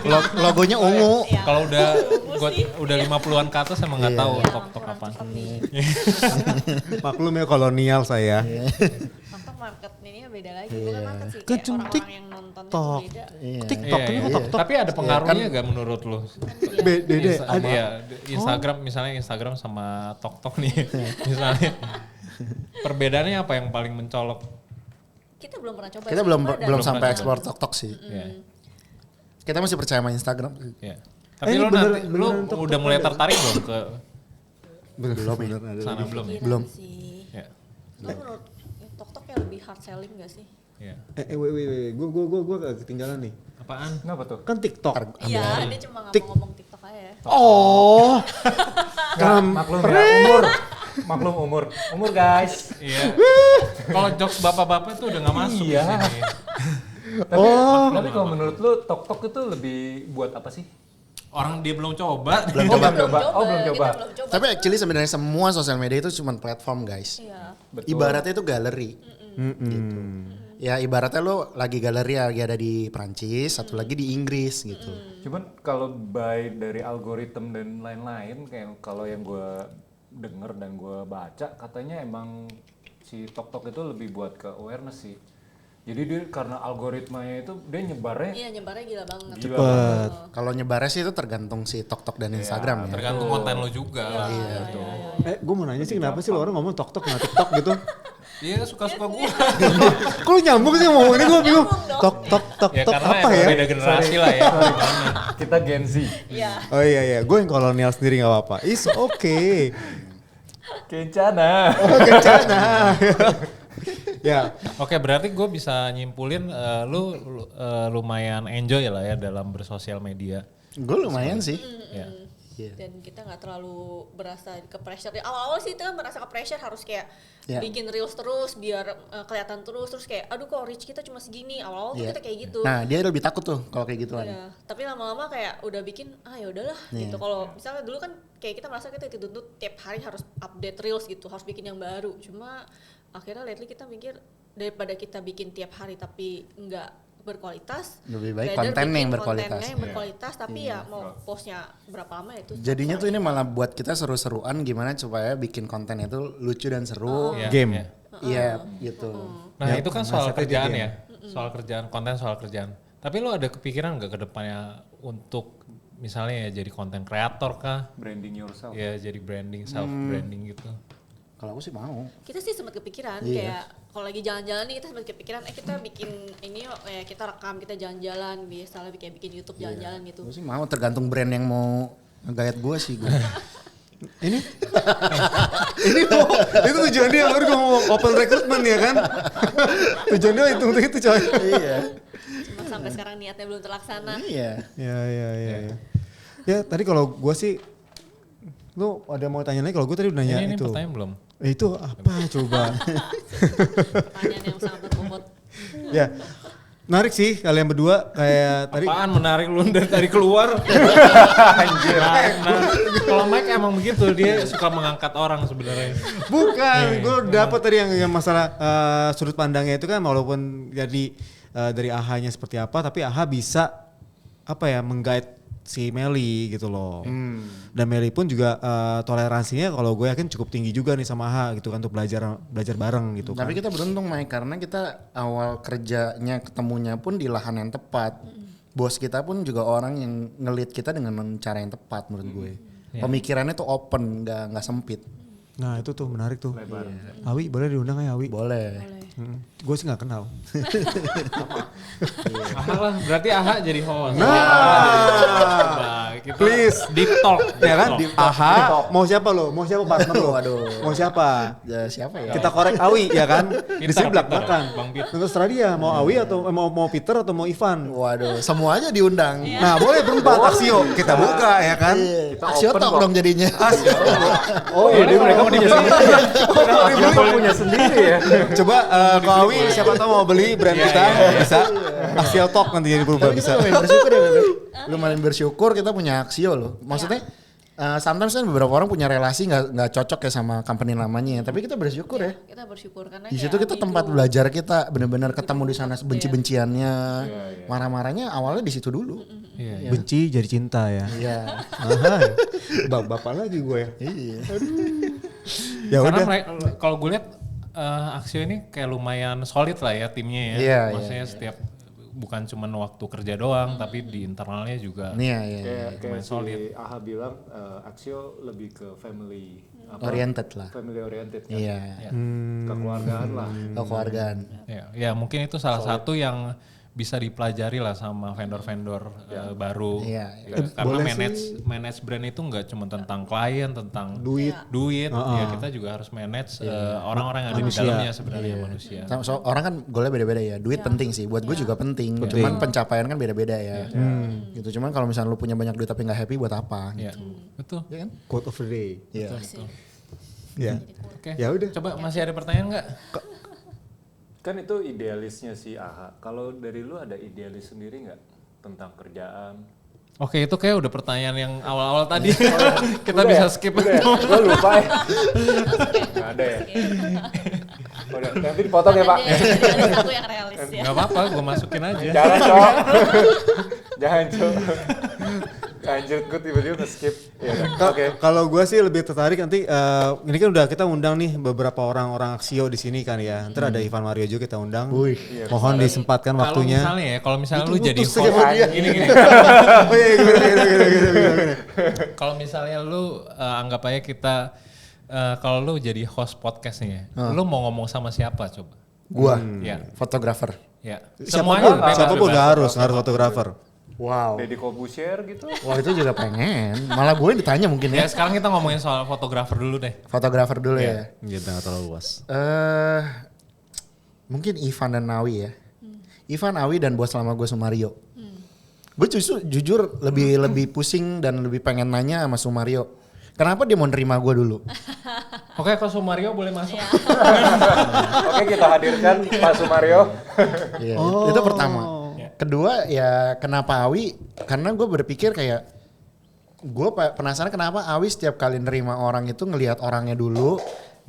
A: Tok. Logonya ungu.
E: Iya.
B: kalau udah 50-an ke atas emang nggak tahu tok apaan.
C: Maklum ya kolonial saya.
E: Tok market ini beda lagi, bukan market sih.
C: Kan
E: Kayak
C: cuma
E: orang-orang yang nonton itu
C: TikTok.
E: beda.
C: TikTok ini kok tok.
B: Tapi ada pengaruhnya gak menurut lu?
C: Beda.
B: Iya, Instagram misalnya Instagram sama tok nih. Misalnya perbedaannya apa yang paling mencolok?
E: Kita belum pernah coba.
A: Kita
E: sih,
A: belum
E: cuma ada-
A: belum sampai
B: pernah
A: ekspor tok sih.
B: Iya.
A: Kita masih percaya sama Instagram.
B: Iya. Tapi
C: ini
B: lu nanti
C: beneran
B: lu udah mulai tertarik belum ke
C: Belum
B: sana belum ya?
E: Pikiran
A: Belum.
E: sih.
B: Iya.
E: Lo menurut tok-tok yang lebih hard selling gak sih?
B: Iya.
C: Wait. Gue agak ketinggalan nih.
B: Apaan?
D: Kenapa tuh?
C: Kan TikTok.
E: Iya, dia cuma ngomong TikTok aja.
C: Oh.
D: Maklum umur guys.
B: Iya. Kalau jokes bapak-bapak itu udah nggak masuk
D: Iya.
B: di sini.
D: Tapi kalau menurut lu tok itu lebih buat apa sih?
B: Orang dia belum coba.
A: Belum
D: Oh,
A: coba.
D: belum coba. Oh, belum
E: kita
D: coba.
E: belum coba.
A: Tapi actually sebenarnya semua sosial media itu cuma platform guys.
E: Iya.
D: Betul.
A: Ibaratnya itu galeri.
C: Mm-mm.
A: Ya ibaratnya lo lagi galeri lagi ada di Prancis, satu lagi di Inggris gitu.
D: Cuman kalau by dari algoritma dan lain-lain, kayak kalau yang gue denger dan gue baca, katanya emang si TokTok itu lebih buat ke awareness sih. Jadi dia karena algoritmanya itu dia nyebarnya
E: Iya, nyebarnya gila banget.
C: Cepet.
A: Kalau nyebarnya sih itu tergantung si TokTok dan Instagram ya.
B: Tergantung konten lo juga lah.
C: Gue mau nanya sih kenapa sih lo orang ngomong tok-tok nggak TikTok gitu?
B: Iya suka-suka gue.
C: Kok lu nyambung sih ngomong ini gue bingung. Tok-tok
B: Ya
C: tok-tok
B: karena
C: apa
B: emang
C: ya?
B: beda generasi lah ya.
D: kita Gen Z.
E: Iya.
C: Oh iya, gue yang kolonial sendiri nggak apa-apa. It's okay.
D: Kencana.
C: Oh, kencana. Ya,
B: Oke, berarti gue bisa nyimpulin lu lumayan enjoy lah ya dalam bersosial media.
A: Gue lumayan sih.
B: Ya.
A: Iya.
E: Dan kita nggak terlalu berasa ke pressure. Di awal-awal sih itu kan merasa ke pressure, harus kayak
A: Ya.
E: bikin reels terus biar kelihatan terus kayak aduh kok reach kita cuma segini. Awal-awal tuh
A: Iya.
E: kita kayak gitu.
A: Nah dia lebih takut tuh kalau kayak gituan.
E: Iya, tapi lama-lama kayak udah bikin ya udahlah gitu. Kalau misalnya dulu kan kayak kita merasa kita dituntut tiap hari harus update reels gitu, harus bikin yang baru. Cuma akhirnya lately kita mikir daripada kita bikin tiap hari tapi nggak berkualitas,
A: Lebih baik
E: rather
A: kontennya
E: bikin
A: yang berkualitas.
E: kontennya yang berkualitas, tapi ya mau postnya berapa lama itu.
A: Jadinya tuh ini malah buat kita seru-seruan gimana supaya bikin konten itu lucu dan seru.
B: Iya,
C: Game.
B: iya.
A: Iya gitu.
B: Nah itu kan soal
C: masa kerja
B: kerjaan
C: game.
B: ya, soal kerjaan, konten soal kerjaan. Tapi lo ada kepikiran nggak ke depannya untuk misalnya ya jadi konten kreator kah?
D: Branding yourself.
B: Ya jadi branding, self branding gitu.
A: Kalau aku sih mau.
E: Kita sih sempat kepikiran
A: Iya.
E: kayak kalau lagi jalan-jalan nih kita sempat kepikiran kita bikin ini yuk, kita rekam kita jalan-jalan biasa lah kayak bikin YouTube jalan-jalan gitu.
A: Gue sih mau tergantung brand yang mau ngegayat gue sih gue.
C: ini itu tujuan dia baru gue mau open recruitment ya kan? Tujuan dia itu untuk itu coy.
A: Iya.
E: Cuma sampai sekarang niatnya belum terlaksana.
A: Iya.
C: Ya. Ya tadi kalau gue sih, lu ada mau tanya lagi? Kalau gue tadi udah nanya
B: Ini
C: itu.
B: pertanyaan belum?
C: Itu apa coba?
E: Pertanyaan yang sangat berbobot.
C: Ya, menarik sih kalian berdua kayak tadi.
B: Apaan menarik lu dari keluar? Anjir. Nah, kalau Mike emang begitu, dia suka mengangkat orang sebenarnya.
C: Bukan, gue dapet tadi yang masalah sudut pandangnya itu kan walaupun jadi dari AHA-nya seperti apa, tapi AHA bisa apa ya menggait si Meli gitu loh. Dan Meli pun juga toleransinya kalau gue yakin cukup tinggi juga nih sama AHA gitu kan untuk belajar bareng gitu kan.
A: Tapi kita beruntung Mike karena kita awal kerjanya ketemunya pun di lahan yang tepat. Bos kita pun juga orang yang ngelit kita dengan cara yang tepat menurut gue. Pemikirannya tuh open, nggak sempit.
C: Nah itu tuh menarik tuh. Awi boleh diundang ya Awi?
A: Boleh.
C: Gue sih nggak kenal.
B: Aha lah, berarti Aha jadi host.
C: Nah.
B: Coba kita
C: Please.
B: deep talk,
C: Ya kan?
B: deep talk.
C: AHA mau siapa lo? Mau siapa partner lo?
A: Waduh.
C: Mau siapa?
A: Ya, siapa ya?
C: Kita korek Awi ya kan? Di sini
B: Peter,
C: belak-belakan.
B: Bang Pit.
C: Terserah dia mau Awi atau mau Peter atau mau Ivan.
A: Waduh, semuanya diundang.
C: Nah boleh berempat Aksio kita buka ya kan?
A: Aksio talk dong jadinya.
D: Oh iya, mereka punya sendiri. Mereka punya sendiri ya.
C: Coba kalau Awi siapa tahu mau beli brand kita bisa. Aksio Talk nanti jadi berubah
A: Tapi
C: bisa.
A: kita lumayan bersyukur ya Bebe. Lumayan bersyukur kita punya Aksio loh. Maksudnya sometimes kan beberapa orang punya relasi nggak cocok ya sama company lamanya. Tapi kita bersyukur ya.
E: Kita bersyukur karena
A: Di
E: ya
A: situ kita
E: Abi
A: tempat
E: dulu-
A: belajar kita benar-benar ketemu di sana benci-benciannya. Marah-marahnya awalnya di situ dulu.
B: Iya.
C: Benci jadi cinta ya.
A: Iya.
C: Bapak lagi gue ya.
A: Iya.
C: Ya
B: Karena
C: udah.
B: kalau gue lihat Aksio ini kayak lumayan solid lah ya timnya ya.
A: Iya,
B: Maksudnya setiap bukan cuma waktu kerja doang, tapi di internalnya juga.
A: Iya, iya.
D: Kayak
B: solid.
D: si AHA bilang Aksio lebih ke family
A: Oriented lah.
D: family oriented kan.
A: Iya.
D: Kekeluargaan lah.
A: Kekeluargaan.
B: Ya mungkin itu salah satu yang bisa dipelajari lah sama vendor-vendor baru.
A: Iya,
B: Karena manage brand itu nggak cuma tentang klien, tentang duit. Ya kita juga harus manage orang-orang yang ada di dalamnya sebenarnya manusia.
A: So, orang kan goalnya beda-beda ya. Duit penting sih. Buat gue juga penting. Cuman pencapaian kan beda-beda ya. Gitu. Cuman kalau misalnya lu punya banyak duit tapi nggak happy buat apa?
B: Ya, betul.
A: Iya kan?
C: Quote of the day.
A: Iya.
C: Ya.
B: Oke.
C: Ya udah.
B: Coba masih ada pertanyaan nggak?
D: Kan itu idealisnya si AHA. Kalau dari lu ada idealis sendiri nggak tentang kerjaan?
B: Oke, itu kayak udah pertanyaan yang awal-awal tadi. Kita bisa skip.
D: Gue lupa ya. Nggak ada ya. Udah, nanti dipotong ya Pak.
E: Ada satu yang realis ya.
B: Nggak apa-apa, gue masukin aja.
D: Jangan Cok. Jangan Cok. Anjir gue tiba-tiba nge-skip. Ya, oke.
C: Kalau gue sih lebih tertarik nanti ini kan udah kita undang nih beberapa orang-orang Aksio di sini kan ya. Ntar ada Ivan Mario juga kita undang. Mohon disempatkan waktunya.
B: Kalau misalnya lu jadi host gini.
C: Oh iya, gini.
B: Kalau misalnya lu anggap aja kita kalau lu jadi host podcast nih ya, lu mau ngomong sama siapa coba?
A: Gua,
B: Ya,
A: fotografer.
B: ya.
C: Siapapun
B: bebas.
C: nggak harus fotografer.
A: Wow.
D: Deddy Corbuzier gitu.
A: Wah itu juga pengen. Malah gue yang ditanya mungkin
B: Ya
A: ya.
B: sekarang kita ngomongin soal fotografer dulu deh.
A: Fotografer dulu ya.
C: Gitu nggak terlalu luas.
A: Mungkin Ivan dan Awi ya. Ivan, Awi dan bos lama gue Sumario. Gue jujur lebih pusing dan lebih pengen nanya sama Sumario. Kenapa dia mau nerima gue dulu?
B: Oke, kalau Sumario boleh masuk.
D: Oke, kita hadirkan Pak Sumario.
A: Iya, itu pertama. Kedua ya kenapa Awi? Karena gue berpikir kayak gue penasaran kenapa Awi setiap kali nerima orang itu ngelihat orangnya dulu,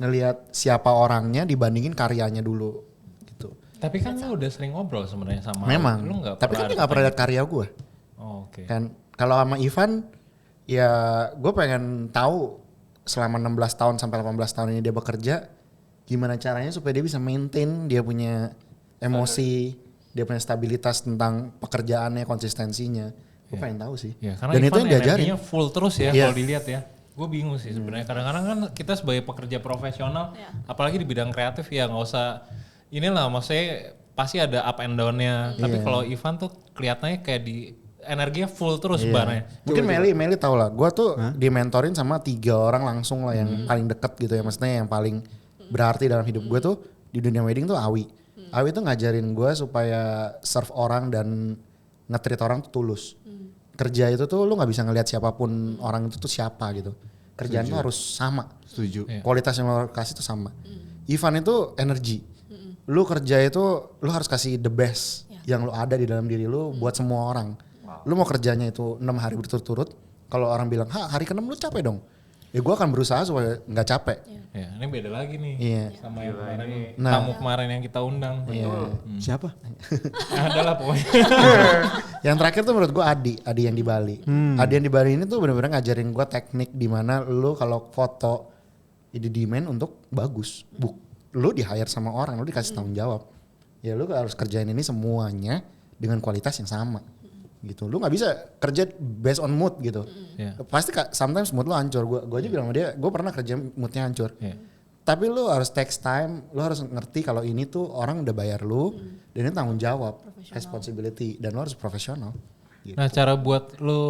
A: ngelihat siapa orangnya dibandingin karyanya dulu gitu.
B: Tapi kan lu udah sering ngobrol sebenarnya sama
A: Memang.
B: lu nggak
A: Tapi kan dia nggak pernah lihat karya gue.
B: Oh, oke.
A: Kan kalau sama Ivan ya gue pengen tahu selama 16 tahun sampai 18 tahun ini dia bekerja gimana caranya supaya dia bisa maintain dia punya emosi, dia punya stabilitas tentang pekerjaannya, konsistensinya. Gue pengen tahu sih.
B: Ya, karena
A: Dan itu
B: Ivan
A: yang diajarin.
B: energinya full terus ya
A: Iya.
B: kalau dilihat ya. Gue bingung sih sebenarnya. Kadang-kadang kan kita sebagai pekerja profesional, apalagi di bidang kreatif ya nggak usah inilah maksudnya pasti ada up and down-nya. Tapi kalau Ivan tuh kelihatannya kayak di energinya full terus barnya.
A: Mungkin Meli tahu lah. Gue tuh dimentorin sama 3 orang langsung lah yang paling deket gitu ya. Maksudnya yang paling berarti dalam hidup gue tuh di dunia wedding tuh Awi. Awi tuh ngajarin gue supaya serve orang dan nge-treat orang tuh tulus. Kerja itu tuh lu nggak bisa ngelihat siapapun orang itu tuh siapa gitu. Kerjaan tuh harus sama.
C: Setuju.
A: Kualitas yang lo kasih tuh sama. Ivan itu energi. Lu kerja itu lu harus kasih the best yang lu ada di dalam diri lu buat semua orang. Lu mau kerjanya itu 6 hari berturut-turut, kalau orang bilang, hari ke-6 lu capek dong. Ya gue akan berusaha supaya nggak capek.
B: Ya, ini beda lagi nih
A: Iya.
B: sama yang kemarin
A: Nah.
B: tamu kemarin yang kita undang.
C: Siapa?
B: Adalah pokoknya.
A: Yang terakhir tuh menurut gue Adi yang di Bali. Adi yang di Bali ini tuh benar-benar ngajarin gue teknik di mana lu kalau foto di demand untuk bagus. Lu di hire sama orang, lu dikasih tanggung jawab. Ya lu harus kerjain ini semuanya dengan kualitas yang sama. Gitu. Lu nggak bisa kerja based on mood gitu. Pasti sometimes mood lu hancur. Gue aja bilang sama dia, gue pernah kerja moodnya hancur. Tapi lu harus takes time, lu harus ngerti kalau ini tuh orang udah bayar lu dan ini tanggung jawab, responsibility dan lu harus profesional. Gitu.
B: Nah, cara buat lu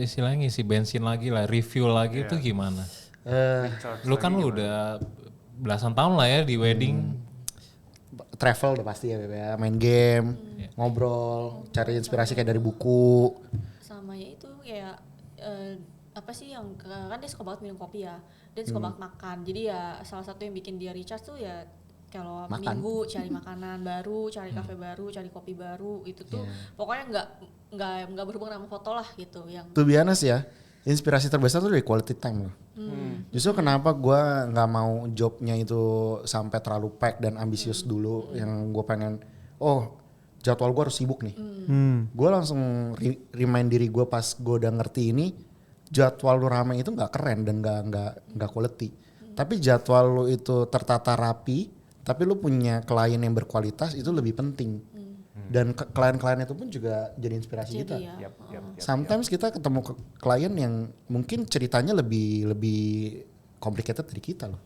B: istilahnya ngisi bensin lagi lah, review lagi itu gimana? Lu kan lu udah belasan tahun lah ya di wedding.
A: Travel udah pasti ya, main game, ngobrol, cari inspirasi kayak dari buku.
E: Sama ya itu kayak apa sih yang kan dia suka banget minum kopi ya, dia suka banget makan. Jadi ya salah satu yang bikin dia recharge tuh ya kalau minggu cari makanan baru, cari kafe baru, cari kopi baru, itu tuh pokoknya nggak berhubungan sama foto lah gitu. Yang
A: To be honest ya, inspirasi terbesar tuh dari quality time loh. Justru kenapa gue nggak mau jobnya itu sampai terlalu pack dan ambisius dulu, yang gue pengen, jadwal gue harus sibuk nih. Gue langsung remind diri gue pas gue udah ngerti ini, jadwal lu rame itu nggak keren dan nggak quality. Tapi jadwal lu itu tertata rapi, tapi lu punya klien yang berkualitas itu lebih penting. Dan klien-klien itu pun juga jadi inspirasi kita.
E: ya.
A: Sometimes kita ketemu klien yang mungkin ceritanya lebih complicated dari kita loh.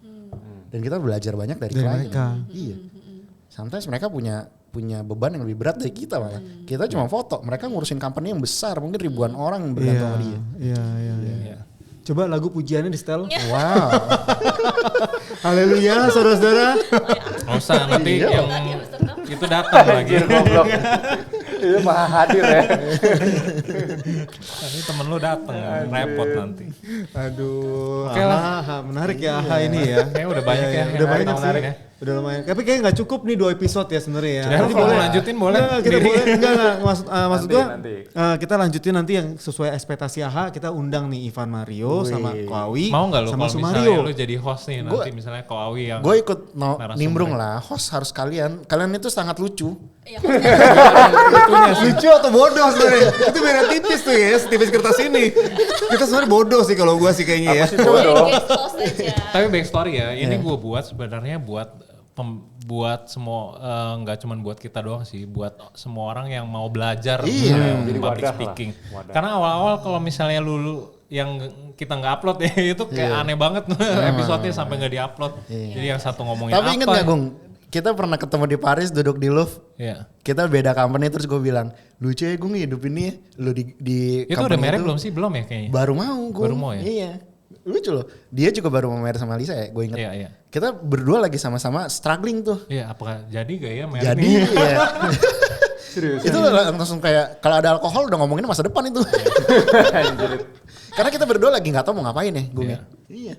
A: Dan kita belajar banyak dari klien. Iya. Sometimes mereka punya beban yang lebih berat dari kita malah. Kita cuma foto, mereka ngurusin company yang besar, mungkin ribuan orang yang bergantung sama dia.
C: Iya. Coba lagu pujiannya di setel.
A: Wow.
C: Haleluya, saudara-saudara.
B: Nggak usah nanti yang itu datang lagi.
D: Anjir goblok. Iya mah hadir ya.
B: Ini temen lu dateng, repot nanti.
C: Aduh,
B: Oke lah.
C: AHA, menarik ya AHA ini ya.
B: Kayaknya udah banyak ya.
C: Udah
B: yang
C: banyak
B: kita
C: sih.
B: omongan ya.
C: Udah lumayan. Tapi kayaknya nggak cukup nih 2 episode ya sebenarnya ya.
B: Ya,
C: Nanti
B: kalau mau lanjutin boleh.
C: Enggak, kita
B: sendiri.
C: boleh. Enggak. Maksud
D: Nanti,
C: gua
D: nanti.
C: kita lanjutin nanti yang sesuai ekspektasi AHA. Kita undang nih Ivan Mario sama Koawi.
B: Mau nggak lu
C: sama
B: kalau
C: Sumario.
B: misalnya lu jadi host nih nanti misalnya Koawi yang
A: Gue ikut
B: narasumber.
A: nimbrung lah, host harus kalian itu sangat lucu.
E: Iya,
C: Lucu atau bodoh sebenarnya? Itu beda tipis tuh ya, setipis kertas ini. Kita sebenarnya bodoh sih kalau gua sih kayaknya ya.
D: Bodoh.
E: guest host aja.
B: Tapi backstory ya, ini
A: Iya.
B: gue buat sebenarnya buat semua nggak cuma buat kita doang sih, buat semua orang yang mau belajar
A: Iya.
D: Jadi
B: public
D: wadah lah,
B: speaking.
D: wadah.
B: Karena awal-awal kalau misalnya lu yang kita nggak upload ya itu kayak
A: Iya.
B: aneh banget episode-nya sampai nggak diupload. Jadi yang satu ngomongin
A: Tapi
B: apa?
A: inget gak Gung? Kita pernah ketemu di Paris, duduk di Louvre.
B: Iya.
A: Kita beda company, terus gue bilang, lucu ya Gung hidup ini ya. Lu di
B: Itu udah
A: company
B: merek
A: itu
B: belum sih? Belum ya kayaknya.
A: Baru mau Gung.
B: Baru mau ya?
A: Iya. Lucu loh. Dia juga baru mau married sama Lisa ya, gue inget.
B: Iya, iya.
A: Kita berdua lagi sama-sama struggling tuh.
B: Iya, apakah jadi gak ya merek
A: Jadi
B: nih?
A: ya.
D: Serius.
A: Itu langsung kayak kalau ada alkohol udah ngomongin masa depan itu. Karena kita berdua lagi nggak tahu mau ngapain ya, Gung.
B: Iya.
A: Iya.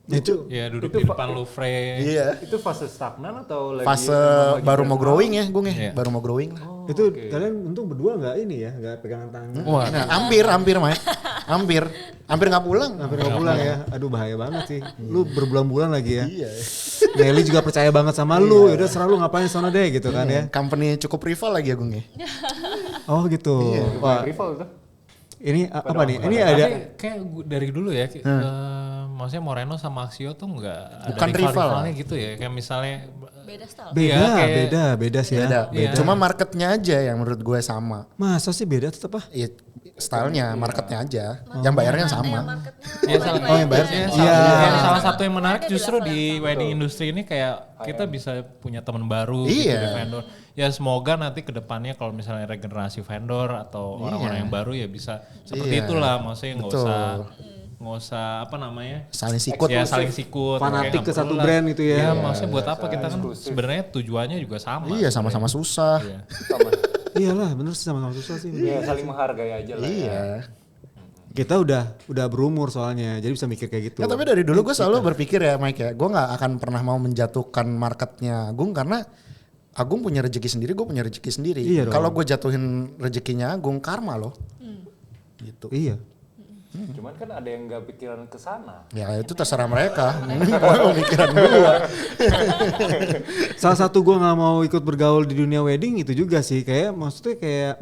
C: Itu
B: Iya, duduk
D: Itu
B: di depan Louvre.
A: Iya.
D: Itu fase stagnan atau lagi
A: Fase
D: lagi
A: baru mau growing ya, Gung
B: Iya.
A: ya. Baru mau growing lah.
C: itu kalian untung berdua nggak ini ya, nggak pegangan tangan.
B: Wah,
A: Nah, hampir Mike. Hampir nggak pulang.
C: Hampir nggak pulang ya. Aduh bahaya banget sih. Lu berbulan-bulan lagi ya.
A: Iya.
C: Nelly juga percaya banget sama lu. Yaudah serah lu ngapain sana deh gitu kan ya.
A: Company cukup rival lagi ya, Gung ya.
C: Oh gitu. Wah,
D: rival itu.
C: ini apa nih? Ini
B: Tapi
C: ada
B: kayak dari dulu ya, maksudnya Moreno sama Axio tuh nggak ada
A: Bukan rival.
B: rival-rivalnya gitu ya. Kayak misalnya
E: Beda style.
C: beda,
B: Iya, kayak-
C: beda sih ya.
A: Beda.
B: Iya.
A: Cuma marketnya aja yang menurut gue sama.
C: Masa sih beda tetap ah?
A: Iya, stylenya, marketnya aja. Yang bayarnya sama.
B: ya salah,
C: Oh, yang bayar.
B: ya,
C: Iya.
B: salah satu yang menarik justru di wedding industry ini kayak kita bisa punya teman baru gitu
A: Iya.
B: di vendor. Ya semoga nanti ke depannya kalau misalnya regenerasi vendor atau orang-orang yang baru ya bisa seperti
A: Iya.
B: itulah, maksudnya
A: Betul.
B: nggak usah apa namanya
A: Saling sikut.
B: ya saling sikut
C: Fanatik
B: kayak
C: ke
B: nggak
C: satu
B: perlu lah.
C: brand itu ya.
B: Ya maksudnya buat apa kita kan sebenarnya tujuannya juga sama.
A: Iya, sama-sama susah.
B: Iya.
D: Sama.
C: Iyalah, bener sih sama-sama susah sih.
D: Iya, saling menghargai aja lah.
A: Iya.
C: Kita udah berumur soalnya, jadi bisa mikir kayak gitu.
A: Ya, tapi dari dulu gue selalu berpikir ya Mike ya, gue nggak akan pernah mau menjatuhkan marketnya Agung karena Agung punya rezeki sendiri, gue punya rezeki sendiri.
C: Iya dong.
A: Kalau gue jatuhin rezekinya Agung, karma loh. Gitu.
C: Iya.
D: Cuman kan ada yang nggak pikiran ke sana.
A: Ya itu terserah mereka. Pemikiran gue.
C: Salah satu gue nggak mau ikut bergaul di dunia wedding itu juga sih, kayak maksudnya kayak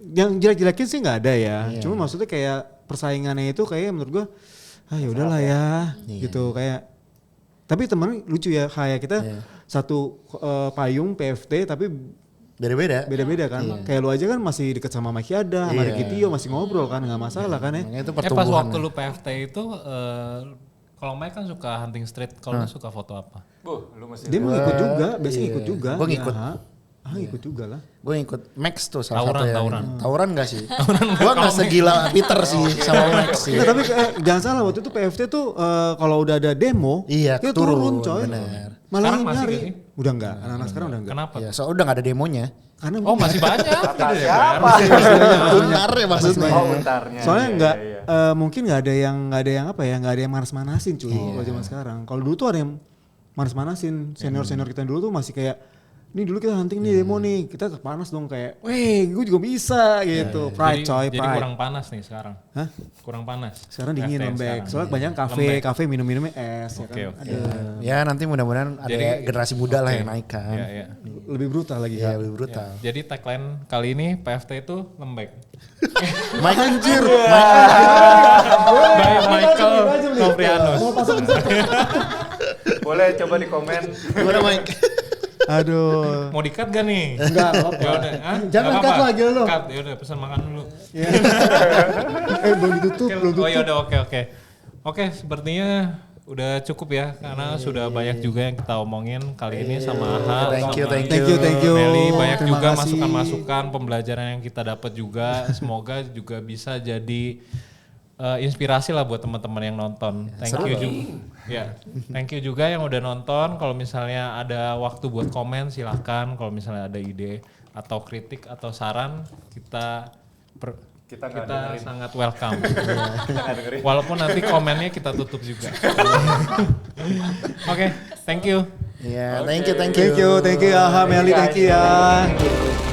C: yang jelek-jelekin sih nggak ada ya.
A: Iya.
C: Cuma maksudnya kayak persaingannya itu kayak menurut gue, ya udahlah ya,
A: Iya.
C: gitu kayak. Tapi temen lucu ya, kayak kita
A: Iya.
C: satu payung PFT tapi
A: Beda-beda.
C: beda-beda kan. Kayak lu aja kan masih deket sama Mike Yada, sama
A: Iya.
C: Ricky Tio masih ngobrol kan, nggak masalah kan ya.
A: Makanya itu
B: Pas
A: pertumbuhan.
B: waktu lu PFT itu kalau Mike kan suka hunting street, kalau lu suka foto apa?
D: Lu masih
C: Dia mau ikut juga, biasanya ikut juga.
A: Gua ngikut.
C: Ikut juga lah.
A: Gue ikut Max tuh salah
B: Tauran,
A: satu yang
B: tauran.
A: Tauran gak sih? Gue gak segila Peter sih sama Max sih.
C: Nggak, tapi jangan salah waktu itu PFT tuh kalau udah ada demo,
A: Iya,
C: kita
A: turun,
C: coy.
A: bener.
C: Malah
B: Sekarang masih
C: nyari.
B: nggak sih?
C: Udah enggak, anak-anak sekarang udah enggak.
B: Kenapa?
A: Ya, so udah gak ada demonya.
C: Karena
B: Oh masih banyak.
D: Kata
B: Gitu ya,
D: siapa?
A: Bentar ya maksudnya.
D: Oh bentarnya.
C: soalnya
D: Iya,
C: enggak
D: iya, iya.
C: mungkin enggak ada yang apa ya, enggak ada yang manas-manasin cuy kalau zaman sekarang. Kalau dulu tuh ada yang manas-manasin. Senior-senior kita dulu tuh masih kayak ini dulu kita hunting nih demo nih, kita panas dong kayak, weh gue juga bisa gitu, pride coy,
B: Jadi
C: pride.
B: kurang panas nih sekarang.
C: Hah?
B: Kurang panas.
C: Sekarang dingin
B: PFT
C: lembek,
B: sekarang.
C: soalnya banyak kafe minum-minumnya es,
B: Oke,
C: ya kan?
B: oke.
C: Aduh,
A: Ya nanti mudah-mudahan ada
B: Jadi-
A: generasi muda lah
B: Oke.
A: yang naik kan.
B: Iya, iya.
C: lebih brutal lagi
A: Iya
C: ya.
A: lebih brutal.
B: Jadi tagline kali ini PFT itu lembek.
A: Mike anjir.
B: By Michael Novrianus.
D: Boleh coba di komen.
A: Gimana Mike?
C: Aduh.
B: Mau di-cut gak nih?
C: Enggak,
B: Ya udah, ah,
C: Jangan
B: nggak
C: cut
B: apa-apa.
C: lagi lo.
B: Cut, ya udah pesan makan dulu.
C: Belum ditutup, belum
B: Oh
C: tutup.
B: ya udah oke. Oke, sepertinya udah cukup ya karena sudah banyak juga yang kita omongin kali ini sama AHA.
A: Thank you,
B: sama
A: thank you.
C: Thank you.
B: Meli, banyak
C: Terima
B: juga
C: kasih.
B: masukan-masukan pembelajaran yang kita dapat juga. Semoga juga bisa jadi inspirasi lah buat teman-teman yang nonton. Thank you juga. Ya, thank you juga yang udah nonton. Kalau misalnya ada waktu buat komen silahkan. Kalau misalnya ada ide atau kritik atau saran kita
D: nggak dengerin.
B: sangat welcome.
D: Kita nggak dengerin.
B: Walaupun nanti komennya kita tutup juga. Oke, thank you.
A: Iya, thank you.
C: Thank you AHA, Meli, thank you ya.